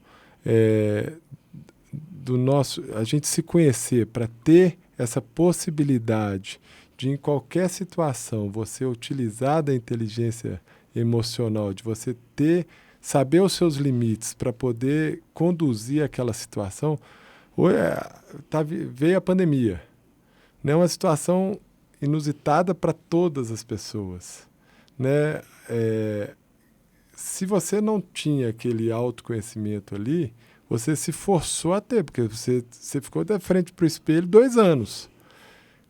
a gente se conhecer para ter essa possibilidade de, em qualquer situação, você utilizar da inteligência emocional, de você saber os seus limites para poder conduzir aquela situação. Veio a pandemia, né? Uma situação inusitada para todas as pessoas. Né? Se você não tinha aquele autoconhecimento ali, você se forçou a ter, porque você ficou de frente para o espelho 2 anos.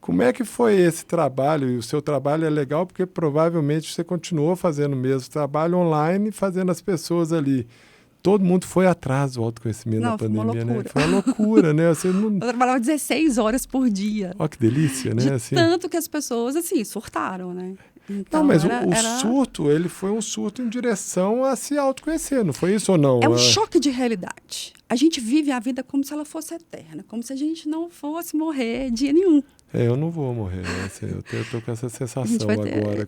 Como é que foi esse trabalho? E o seu trabalho é legal porque provavelmente você continuou fazendo o mesmo trabalho online, fazendo as pessoas ali todo mundo foi atrás do autoconhecimento na pandemia, né? Foi uma loucura, né? Você não... Eu trabalhava 16 horas por dia. Olha que delícia, né? De assim... tanto que as pessoas, assim, surtaram, né? Então, não, mas o surto, ele foi um surto em direção a se autoconhecer, não foi isso ou não? É um choque de realidade. A gente vive a vida como se ela fosse eterna, como se a gente não fosse morrer dia nenhum. Eu não vou morrer, né? Assim, eu tô com essa sensação agora.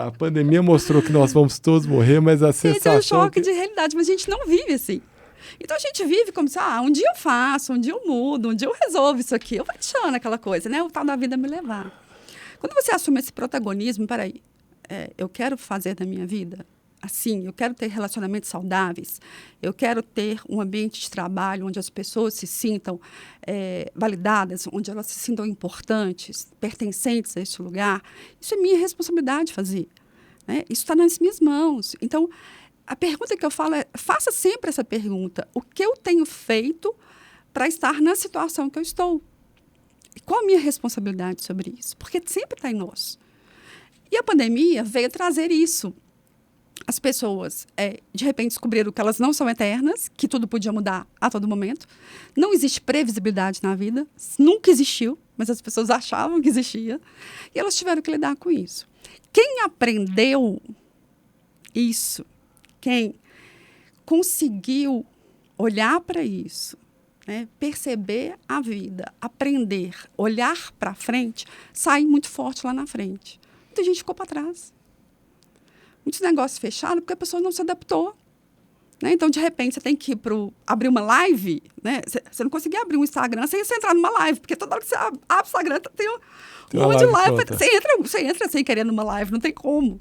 A pandemia mostrou que nós vamos todos morrer, mas a sensação... É um choque de realidade, mas a gente não vive assim. Então a gente vive como se, um dia eu faço, um dia eu mudo, um dia eu resolvo isso aqui. Eu vou deixando aquela coisa, né? O tal da vida me levar. Quando você assume esse protagonismo, peraí, eu quero fazer da minha vida assim, eu quero ter relacionamentos saudáveis, eu quero ter um ambiente de trabalho onde as pessoas se sintam validadas, onde elas se sintam importantes, pertencentes a esse lugar. Isso é minha responsabilidade fazer, né? Isso está nas minhas mãos. Então, a pergunta que eu falo faça sempre essa pergunta: o que eu tenho feito para estar na situação que eu estou? E qual a minha responsabilidade sobre isso? Porque sempre está em nós. E a pandemia veio trazer isso. As pessoas, de repente, descobriram que elas não são eternas, que tudo podia mudar a todo momento. Não existe previsibilidade na vida, nunca existiu, mas as pessoas achavam que existia. E elas tiveram que lidar com isso. Quem aprendeu isso, quem conseguiu olhar para isso, né, perceber a vida, aprender, olhar para frente, sai muito forte lá na frente. Muita gente ficou para trás. Muitos negócios fecharam porque a pessoa não se adaptou. Né? Então, de repente, você tem que ir abrir uma live. Né? Você não conseguia abrir um Instagram sem você entrar numa live, porque toda hora que você abre o Instagram tem um monte de live. Você entra sem querer numa live, não tem como.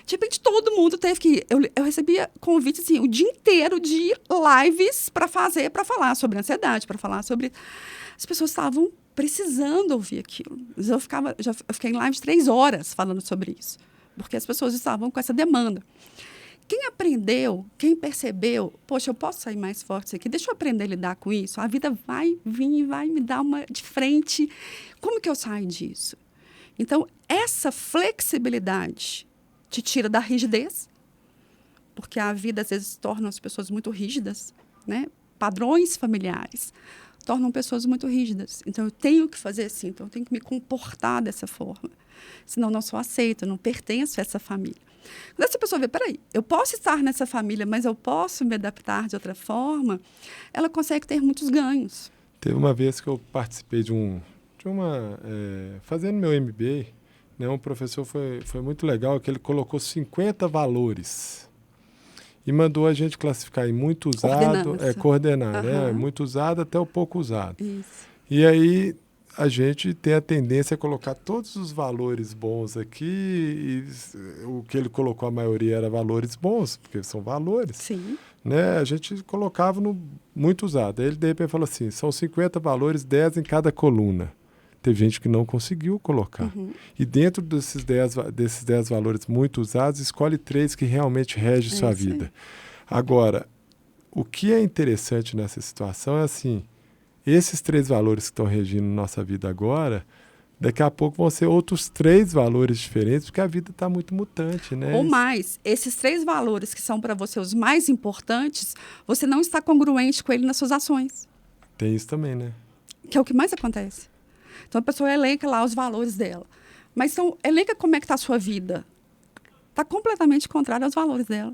De repente, todo mundo teve que... Eu recebia convites assim, o dia inteiro de lives para falar sobre ansiedade, para falar sobre... As pessoas estavam precisando ouvir aquilo. Eu fiquei em live de 3 horas falando sobre isso, porque as pessoas estavam com essa demanda. Quem aprendeu, quem percebeu, poxa, eu posso sair mais forte disso aqui, deixa eu aprender a lidar com isso, a vida vai vir e vai me dar uma de frente. Como que eu saio disso? Então, essa flexibilidade te tira da rigidez, porque a vida, às vezes, torna as pessoas muito rígidas, né? Padrões familiares tornam pessoas muito rígidas. Então, eu tenho que fazer assim, então eu tenho que me comportar dessa forma. Senão, eu não sou aceita, eu não pertenço a essa família. Quando essa pessoa vê, peraí, eu posso estar nessa família, mas eu posso me adaptar de outra forma, ela consegue ter muitos ganhos. Teve uma vez que eu participei fazendo meu MBA, né, um professor foi muito legal, que ele colocou 50 valores e mandou a gente classificar em muito usado, coordenar, né, muito usado até o pouco usado. Isso. E aí a gente tem a tendência a colocar todos os valores bons aqui, e o que ele colocou, a maioria era valores bons, porque são valores. Sim. Né? A gente colocava no muito usado. Aí ele, de repente, falou assim, são 50 valores, 10 em cada coluna. Teve gente que não conseguiu colocar. Uhum. E dentro desses 10 valores muito usados, escolhe 3 que realmente regem sua vida. Agora, o que é interessante nessa situação é assim, esses 3 valores que estão regindo nossa vida agora, daqui a pouco vão ser outros 3 valores diferentes, porque a vida está muito mutante, né? Ou mais, esses 3 valores que são para você os mais importantes, você não está congruente com ele nas suas ações. Tem isso também, né? Que é o que mais acontece. Então, a pessoa elenca lá os valores dela. Mas, então, elenca como é que está a sua vida. Está completamente contrário aos valores dela.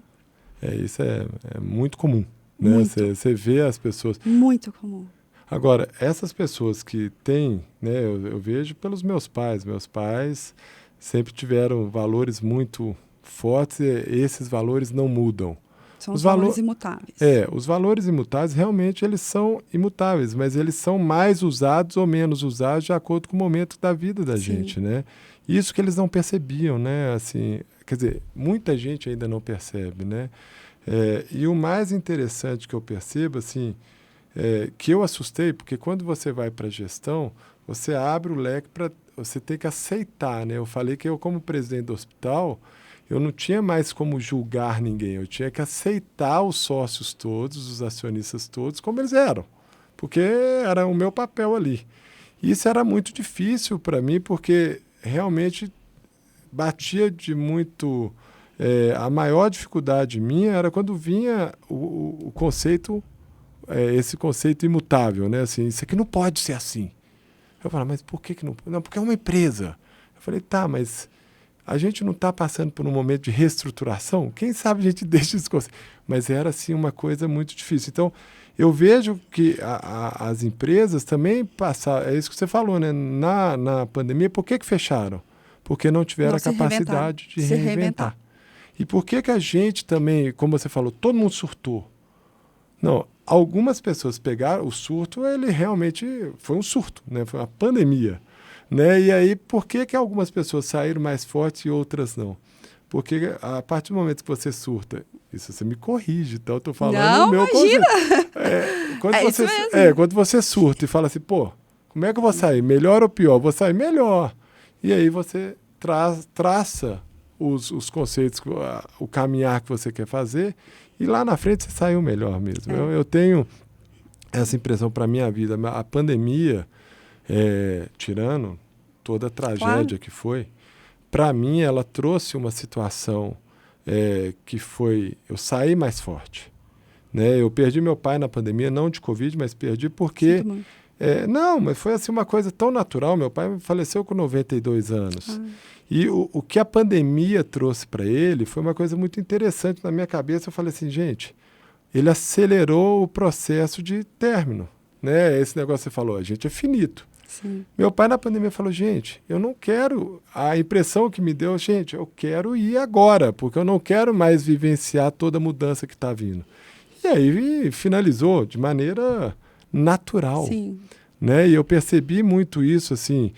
Isso é muito comum. Né? Você vê as pessoas... Muito comum. Agora, essas pessoas que têm, né, eu vejo pelos meus pais. Meus pais sempre tiveram valores muito fortes e esses valores não mudam. São os valores imutáveis. Os valores imutáveis realmente eles são imutáveis, mas eles são mais usados ou menos usados de acordo com o momento da vida da gente, né? Isso que eles não percebiam, né? Assim, quer dizer, muita gente ainda não percebe, né? E o mais interessante que eu percebo, assim, que eu assustei, porque quando você vai para a gestão, você abre o leque para... Você tem que aceitar, né? Eu falei que eu, como presidente do hospital, eu não tinha mais como julgar ninguém. Eu tinha que aceitar os sócios todos, os acionistas todos, como eles eram. Porque era o meu papel ali. E isso era muito difícil para mim, porque realmente batia de muito... a maior dificuldade minha era quando vinha o conceito, esse conceito imutável, né? Assim, isso aqui não pode ser assim. Eu falava, mas por que não? Não, porque é uma empresa. Eu falei, tá, mas a gente não está passando por um momento de reestruturação? Quem sabe a gente deixa esse conceito. Mas era, assim, uma coisa muito difícil. Então, eu vejo que as empresas também passaram, é isso que você falou, né? Na pandemia, por que fecharam? Porque não tiveram a capacidade de se reinventar. E por que a gente também, como você falou, todo mundo surtou? Não, algumas pessoas pegaram o surto, ele realmente foi um surto, né? Foi uma pandemia. Né? E aí, por que algumas pessoas saíram mais fortes e outras não? Porque a partir do momento que você surta, isso você me corrige, então eu estou falando não, o meu imagina! Quando você surta e fala assim, pô, como é que eu vou sair? Melhor ou pior? Vou sair melhor. E aí você traça os conceitos, o caminhar que você quer fazer, e lá na frente você saiu melhor mesmo. Eu tenho essa impressão para a minha vida. A pandemia, tirando toda a tragédia que foi, para mim ela trouxe uma situação que foi, eu saí mais forte. Né? Eu perdi meu pai na pandemia, não de Covid, mas perdi porque... não, mas foi assim uma coisa tão natural. Meu pai faleceu com 92 anos. E o que a pandemia trouxe para ele foi uma coisa muito interessante na minha cabeça. Eu falei assim, gente, ele acelerou o processo de término. Né? Esse negócio que você falou, a gente é finito. Sim. Meu pai na pandemia falou, gente, eu não quero, a impressão que me deu, gente, eu quero ir agora, porque eu não quero mais vivenciar toda a mudança que está vindo. E aí finalizou de maneira natural. Sim. Né? E eu percebi muito isso, assim,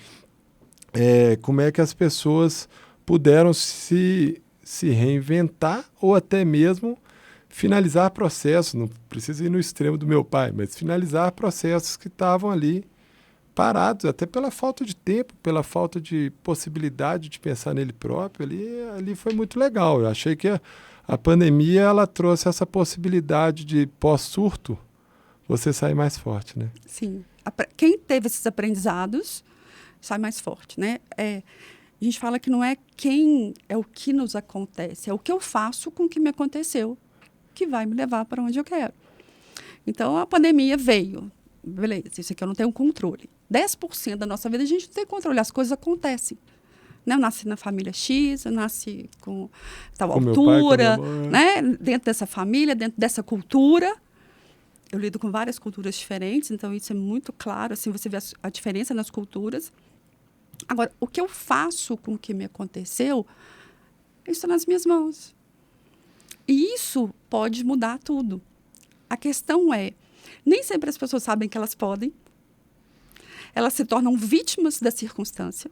como é que as pessoas puderam se reinventar ou até mesmo finalizar processos, não precisa ir no extremo do meu pai, mas finalizar processos que estavam ali parados, até pela falta de tempo, pela falta de possibilidade de pensar nele próprio, ali foi muito legal. Eu achei que a pandemia ela trouxe essa possibilidade de pós-surto você sair mais forte, né? Sim. Quem teve esses aprendizados sai mais forte, né? A gente fala que não é quem é o que nos acontece, é o que eu faço com o que me aconteceu que vai me levar para onde eu quero. Então, a pandemia veio. Beleza, isso aqui eu não tenho controle. 10% da nossa vida a gente não tem controle, as coisas acontecem. Né? Eu nasci na família X, eu nasci com tal altura, né? Dentro dessa família, dentro dessa cultura. Eu lido com várias culturas diferentes, então isso é muito claro, assim, você vê a diferença nas culturas. Agora, o que eu faço com o que me aconteceu, isso está nas minhas mãos. E isso pode mudar tudo. A questão é, nem sempre as pessoas sabem que elas podem. Elas se tornam vítimas da circunstância.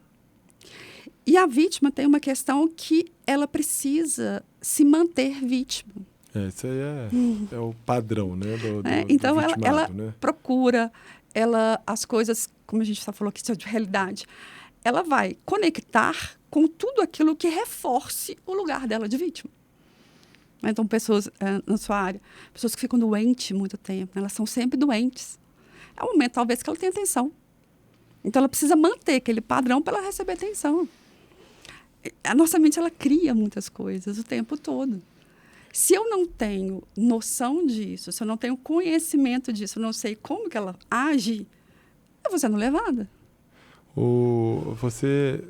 E a vítima tem uma questão que ela precisa se manter vítima. Isso aí é o padrão, né? Então, do ela né? procura, as coisas, como a gente já falou aqui, de realidade, ela vai conectar com tudo aquilo que reforce o lugar dela de vítima. Então, pessoas na sua área, pessoas que ficam doentes muito tempo, elas são sempre doentes. É um momento, talvez, que ela tenha atenção. Então, ela precisa manter aquele padrão para ela receber atenção. A nossa mente, ela cria muitas coisas o tempo todo. Se eu não tenho noção disso, se eu não tenho conhecimento disso, eu não sei como que ela age, eu vou sendo levada. Você,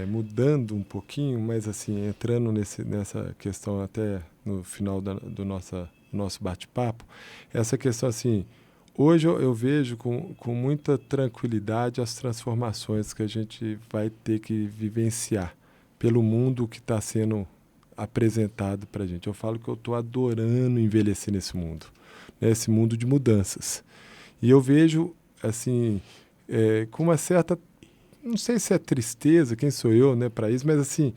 mudando um pouquinho, mas assim, entrando nessa questão até no final do nosso bate-papo, essa questão assim, hoje eu vejo com muita tranquilidade as transformações que a gente vai ter que vivenciar pelo mundo que está sendo apresentado para a gente. Eu falo que eu estou adorando envelhecer nesse mundo, né? Esse mundo de mudanças. E eu vejo, assim, com uma certa, não sei se é tristeza, quem sou eu, né, para isso, mas assim,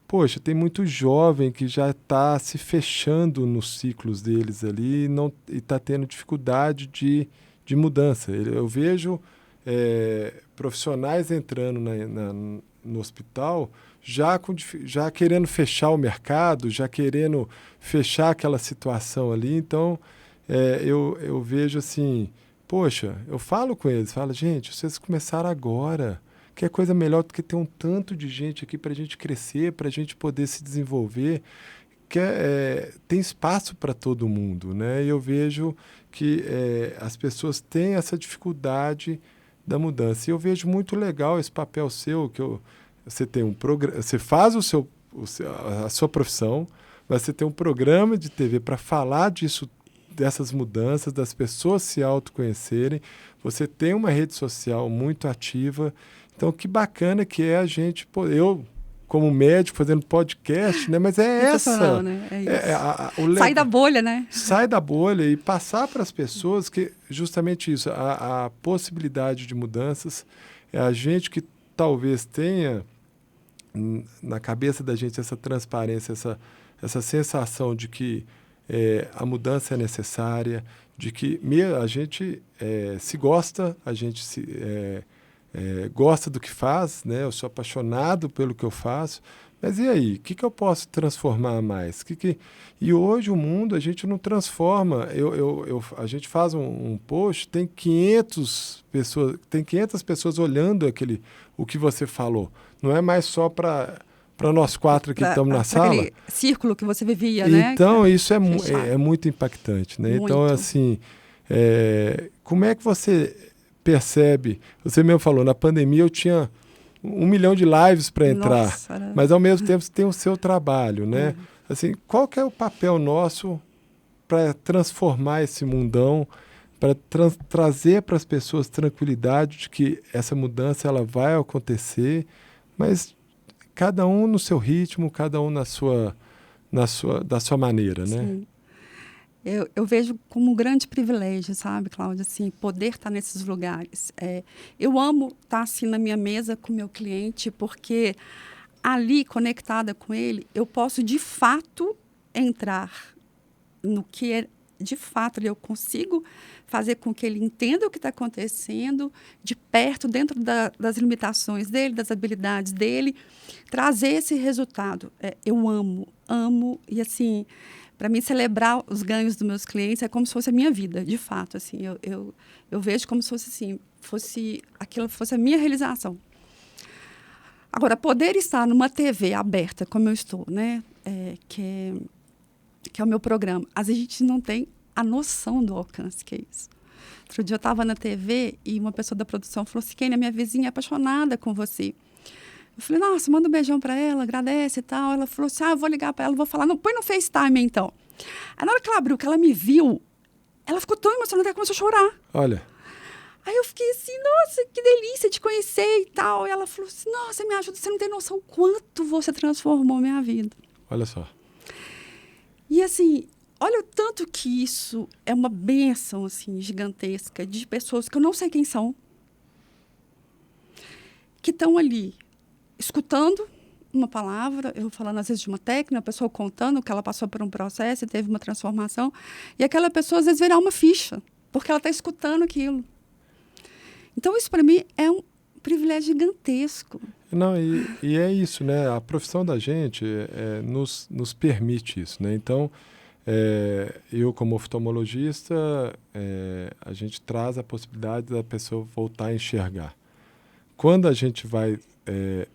poxa, tem muito jovem que já está se fechando nos ciclos deles ali e está tendo dificuldade de mudança. Eu vejo profissionais entrando no hospital já querendo fechar o mercado, já querendo fechar aquela situação ali. Então, eu vejo assim, poxa, eu falo com eles, falo, gente, vocês começaram agora. que coisa melhor do que ter um tanto de gente aqui para a gente crescer, para a gente poder se desenvolver, tem espaço para todo mundo, né? E eu vejo que as pessoas têm essa dificuldade da mudança. E eu vejo muito legal esse papel seu, você tem um programa, você faz a sua profissão, mas você tem um programa de TV para falar dessas mudanças, das pessoas se autoconhecerem. Você tem uma rede social muito ativa. Então, que bacana que é a gente... eu, como médico, fazendo podcast, né? Mas essa... Né? É isso. Sai da bolha, né? Sai da bolha e passar para as pessoas que justamente isso, a possibilidade de mudanças. É a gente que talvez tenha na cabeça da gente essa transparência, essa sensação de que a mudança é necessária, de que a gente se gosta, a gente gosta do que faz, né? Eu sou apaixonado pelo que eu faço, mas e aí? O que eu posso transformar mais? E hoje o mundo a gente não transforma. A gente faz um post, tem 500 pessoas olhando o que você falou. Não é mais só para nós 4 que estamos na sala. Aquele círculo que você vivia, né? Então, isso é muito impactante, né? Muito. Então, assim, como é que você percebe? Você mesmo falou, na pandemia eu tinha 1 milhão de lives para entrar, nossa, mas ao mesmo tempo você tem o seu trabalho, né? Assim, qual que é o papel nosso para transformar esse mundão, para trazer para as pessoas tranquilidade de que essa mudança ela vai acontecer, mas cada um no seu ritmo, cada um da sua maneira, né? Sim. Eu vejo como um grande privilégio, sabe, Cláudia, assim, poder estar nesses lugares. Eu amo estar assim na minha mesa com o meu cliente, porque ali, conectada com ele, eu posso, de fato, entrar no que de fato, eu consigo fazer com que ele entenda o que está acontecendo, de perto, dentro das limitações dele, das habilidades dele, trazer esse resultado. Eu amo, e assim... Para mim, celebrar os ganhos dos meus clientes é como se fosse a minha vida, de fato. Assim, eu vejo como se fosse assim, aquilo fosse a minha realização. Agora, poder estar numa TV aberta, como eu estou, né, que é o meu programa, às vezes a gente não tem a noção do alcance que é isso. Outro dia eu estava na TV e uma pessoa da produção falou assim, Kênia, minha vizinha é apaixonada com você. Eu falei, nossa, manda um beijão para ela, agradece e tal. Ela falou assim, eu vou ligar para ela, vou falar, não, põe no FaceTime então. Aí na hora que ela abriu, que ela me viu, ela ficou tão emocionada que ela começou a chorar. Olha. Aí eu fiquei assim, nossa, que delícia de conhecer e tal. E ela falou assim, nossa, me ajuda, você não tem noção quanto você transformou minha vida. Olha só. E assim, olha o tanto que isso é uma bênção, assim, gigantesca, de pessoas que eu não sei quem são, que estão ali, escutando uma palavra, eu falando às vezes de uma técnica, a pessoa contando que ela passou por um processo e teve uma transformação, e aquela pessoa às vezes virar uma ficha, porque ela está escutando aquilo. Então isso para mim é um privilégio gigantesco. Não, e é isso, né? A profissão da gente nos permite isso, né? Então, eu como oftalmologista, a gente traz a possibilidade da pessoa voltar a enxergar. Quando a gente vai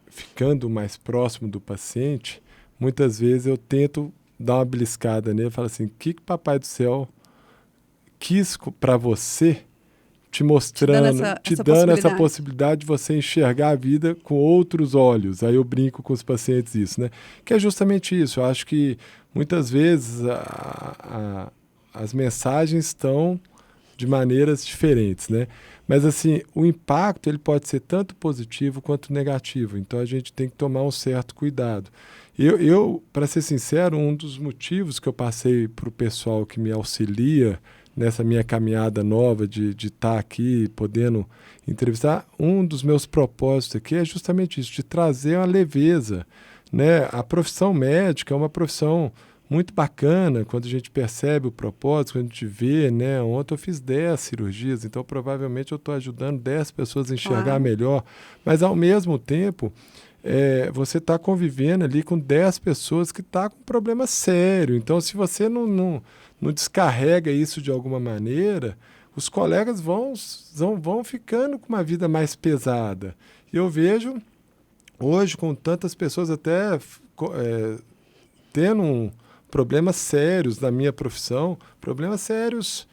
ficando mais próximo do paciente, muitas vezes eu tento dar uma beliscada nele e falo assim, o que Papai do Céu quis para você, te mostrando, te dando essa possibilidade de você enxergar a vida com outros olhos. Aí eu brinco com os pacientes isso, né? Que é justamente isso. Eu acho que muitas vezes as mensagens estão de maneiras diferentes, né? Mas, assim, o impacto ele pode ser tanto positivo quanto negativo. Então, a gente tem que tomar um certo cuidado. Eu para ser sincero, um dos motivos que eu passei para o pessoal que me auxilia nessa minha caminhada nova de estar aqui, podendo entrevistar, um dos meus propósitos aqui é justamente isso, de trazer uma leveza, né? A profissão médica é uma profissão muito bacana quando a gente percebe o propósito, quando a gente vê, né? Ontem eu fiz 10 cirurgias, então provavelmente eu estou ajudando 10 pessoas a enxergar melhor, mas ao mesmo tempo você está convivendo ali com 10 pessoas que estão com um problema sério, então se você não descarrega isso de alguma maneira, os colegas vão ficando com uma vida mais pesada. E eu vejo, hoje, com tantas pessoas até tendo problemas sérios na minha profissão, problemas sérios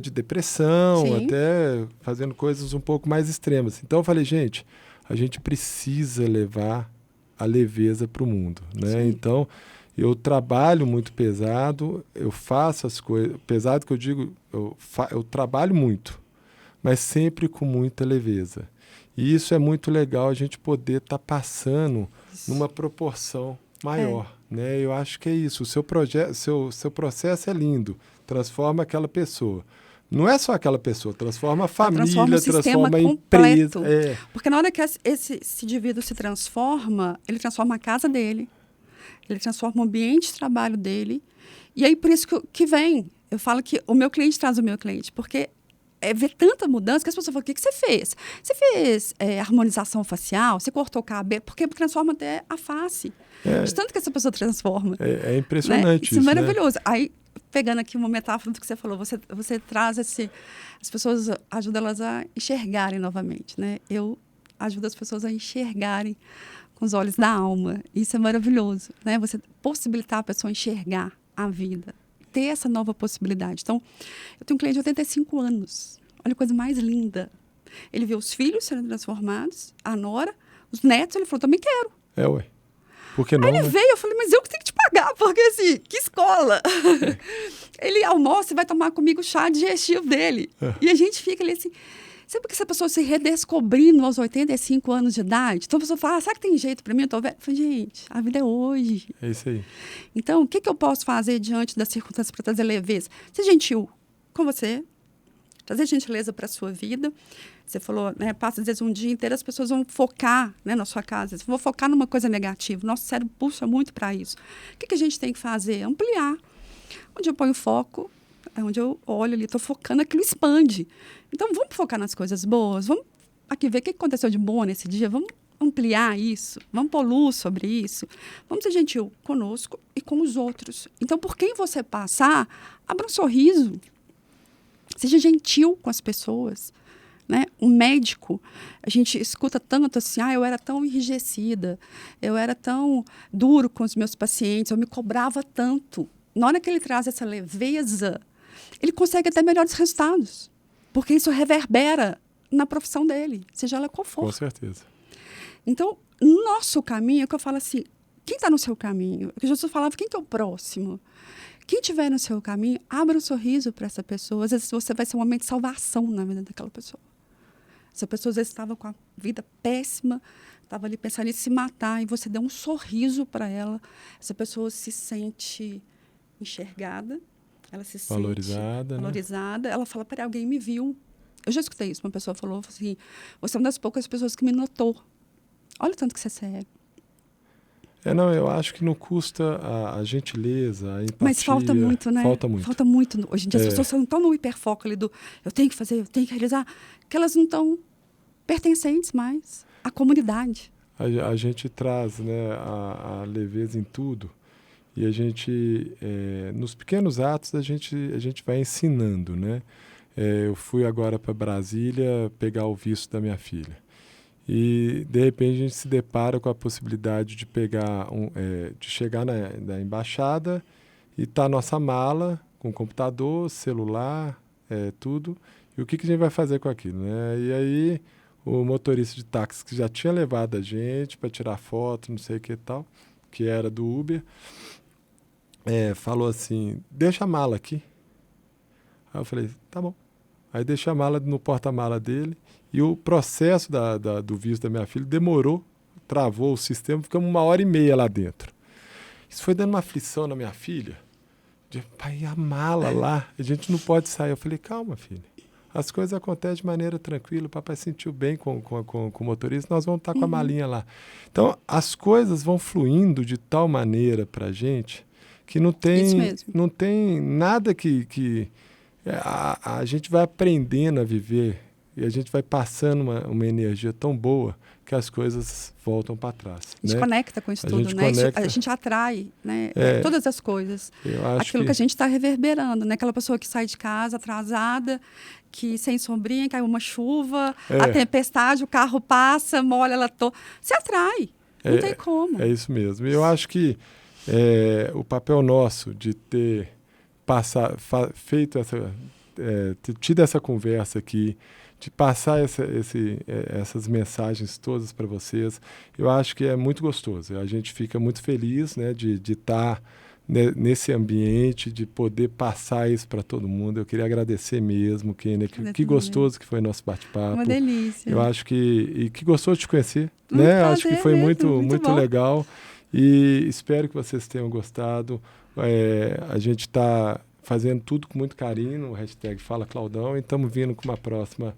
de depressão, Sim. até fazendo coisas um pouco mais extremas. Então eu falei, gente, a gente precisa levar a leveza para o mundo, né? Sim. Então eu trabalho muito pesado, eu faço as coisas, pesado que eu digo, eu trabalho muito, mas sempre com muita leveza. E isso é muito legal, a gente poder estar passando numa proporção maior, né? Eu acho que é isso. O seu processo é lindo, transforma aquela pessoa. Não é só aquela pessoa, transforma a família, transforma a empresa. Porque na hora que esse indivíduo se transforma, ele transforma a casa dele, ele transforma o ambiente de trabalho dele. E aí, por isso que vem. Eu falo que o meu cliente traz o meu cliente, porque ver tanta mudança que as pessoas falam, o que você fez? Você fez harmonização facial? Você cortou o cabelo? Porque transforma até a face. De tanto que essa pessoa transforma. É impressionante isso. Isso é maravilhoso. Né? Aí, pegando aqui uma metáfora do que você falou, você traz as pessoas, ajuda elas a enxergarem novamente, né? Eu ajudo as pessoas a enxergarem com os olhos da alma. Isso é maravilhoso, né? Você possibilitar a pessoa enxergar a vida, ter essa nova possibilidade. Então, eu tenho um cliente de 85 anos. Olha a coisa mais linda. Ele vê os filhos sendo transformados, a nora, os netos, ele falou, também quero. Ué. Por que não, Aí ele veio, eu falei, mas eu que tenho que te pagar, porque assim, que escola. Ele almoça e vai tomar comigo o chá digestivo dele. E a gente fica ali assim, sabe porque essa pessoa se redescobrindo aos 85 anos de idade? Então a pessoa fala, será que tem jeito para mim? Eu tô velho. Eu falei, gente, a vida é hoje. É isso aí. Então, o que eu posso fazer diante das circunstâncias para trazer leveza? Ser gentil com você, trazer gentileza para a sua vida. Você falou, né, passa às vezes um dia inteiro, as pessoas vão focar, né, na sua casa. Vão focar numa coisa negativa. Nosso cérebro puxa muito para isso. O que a gente tem que fazer? Ampliar. Onde eu ponho foco, é onde eu olho ali, estou focando, aquilo expande. Então, vamos focar nas coisas boas. Vamos aqui ver o que aconteceu de bom nesse dia. Vamos ampliar isso. Vamos pôr luz sobre isso. Vamos ser gentil conosco e com os outros. Então, por quem você passar, abra um sorriso. Seja gentil com as pessoas. Né? Um médico, a gente escuta tanto assim, eu era tão enrijecida, eu era tão duro com os meus pacientes, eu me cobrava tanto. Na hora que ele traz essa leveza, ele consegue até melhores resultados, porque isso reverbera na profissão dele, seja ela qual for. Com certeza. Então, no nosso caminho, é que eu falo assim, quem está no seu caminho? Porque Jesus falava, quem que é o próximo? Quem estiver no seu caminho, abra um sorriso para essa pessoa. Às vezes você vai ser um momento de salvação na vida daquela pessoa. Essa pessoa às vezes estava com a vida péssima, estava ali pensando em se matar, e você deu um sorriso para ela. Essa pessoa se sente enxergada, ela se valorizada, sente valorizada. Né? Ela fala, peraí, alguém me viu. Eu já escutei isso, uma pessoa falou assim, você é uma das poucas pessoas que me notou. Olha o tanto que você é sério. Não, eu acho que não custa a gentileza, a empatia. Mas falta muito, né? Falta muito. Falta muito. Hoje em dia as pessoas não estão no hiperfoco ali do eu tenho que fazer, eu tenho que realizar, que elas não estão pertencentes mais à comunidade. A gente traz, né, a leveza em tudo e a gente, nos pequenos atos, a gente vai ensinando, né? Eu fui agora para Brasília pegar o visto da minha filha. E, de repente, a gente se depara com a possibilidade de pegar de chegar na embaixada e tá a nossa mala com computador, celular, tudo. E o que a gente vai fazer com aquilo, né? E aí, o motorista de táxi que já tinha levado a gente para tirar foto, não sei o que e tal, que era do Uber, falou assim, deixa a mala aqui. Aí eu falei, tá bom. Aí deixei a mala no porta-mala dele. E o processo do visto da minha filha demorou, travou o sistema, ficamos 1h30 lá dentro. Isso foi dando uma aflição na minha filha. Pai, a mala lá, a gente não pode sair. Eu falei, calma, filha. As coisas acontecem de maneira tranquila, o papai sentiu bem com o motorista, nós vamos estar com a malinha lá. Então, as coisas vão fluindo de tal maneira para a gente que não tem nada que a gente vai aprendendo a viver E a gente vai passando uma energia tão boa que as coisas voltam para trás. A gente conecta com isso tudo, né? A gente atrai, né? Todas as coisas. Aquilo que a gente está reverberando, né? Aquela pessoa que sai de casa atrasada, que sem sombrinha, caiu uma chuva, a tempestade, o carro passa, molha ela toda. Se atrai. Não tem como. É isso mesmo. E eu acho que o papel nosso de ter feito ter tido essa conversa aqui, de passar essas mensagens todas para vocês, eu acho que é muito gostoso. A gente fica muito feliz, né, de estar nesse ambiente, de poder passar isso para todo mundo. Eu queria agradecer mesmo, Kênia, que gostoso que foi nosso bate-papo. Uma delícia. Eu acho que gostoso te conhecer, né? Acho que foi muito legal e espero que vocês tenham gostado. A gente está fazendo tudo com muito carinho no hashtag Fala Claudão e estamos vindo com uma próxima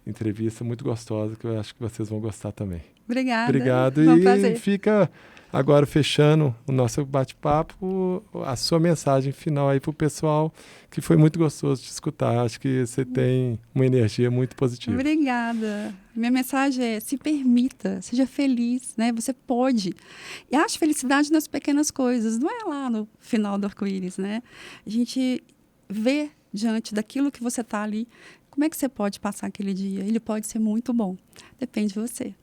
entrevista muito gostosa que eu acho que vocês vão gostar também. Obrigada. Obrigado. Foi um prazer. Fica agora fechando o nosso bate-papo, a sua mensagem final aí para o pessoal, que foi muito gostoso de escutar. Acho que você tem uma energia muito positiva. Obrigada. Minha mensagem é: se permita, seja feliz, né? Você pode. E ache felicidade nas pequenas coisas, não é lá no final do arco-íris, né? A gente vê diante daquilo que você está ali, como é que você pode passar aquele dia? Ele pode ser muito bom. Depende de você.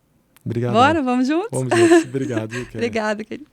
Obrigado. Bora, vamos juntos? Vamos juntos. Obrigado. Obrigada, querido.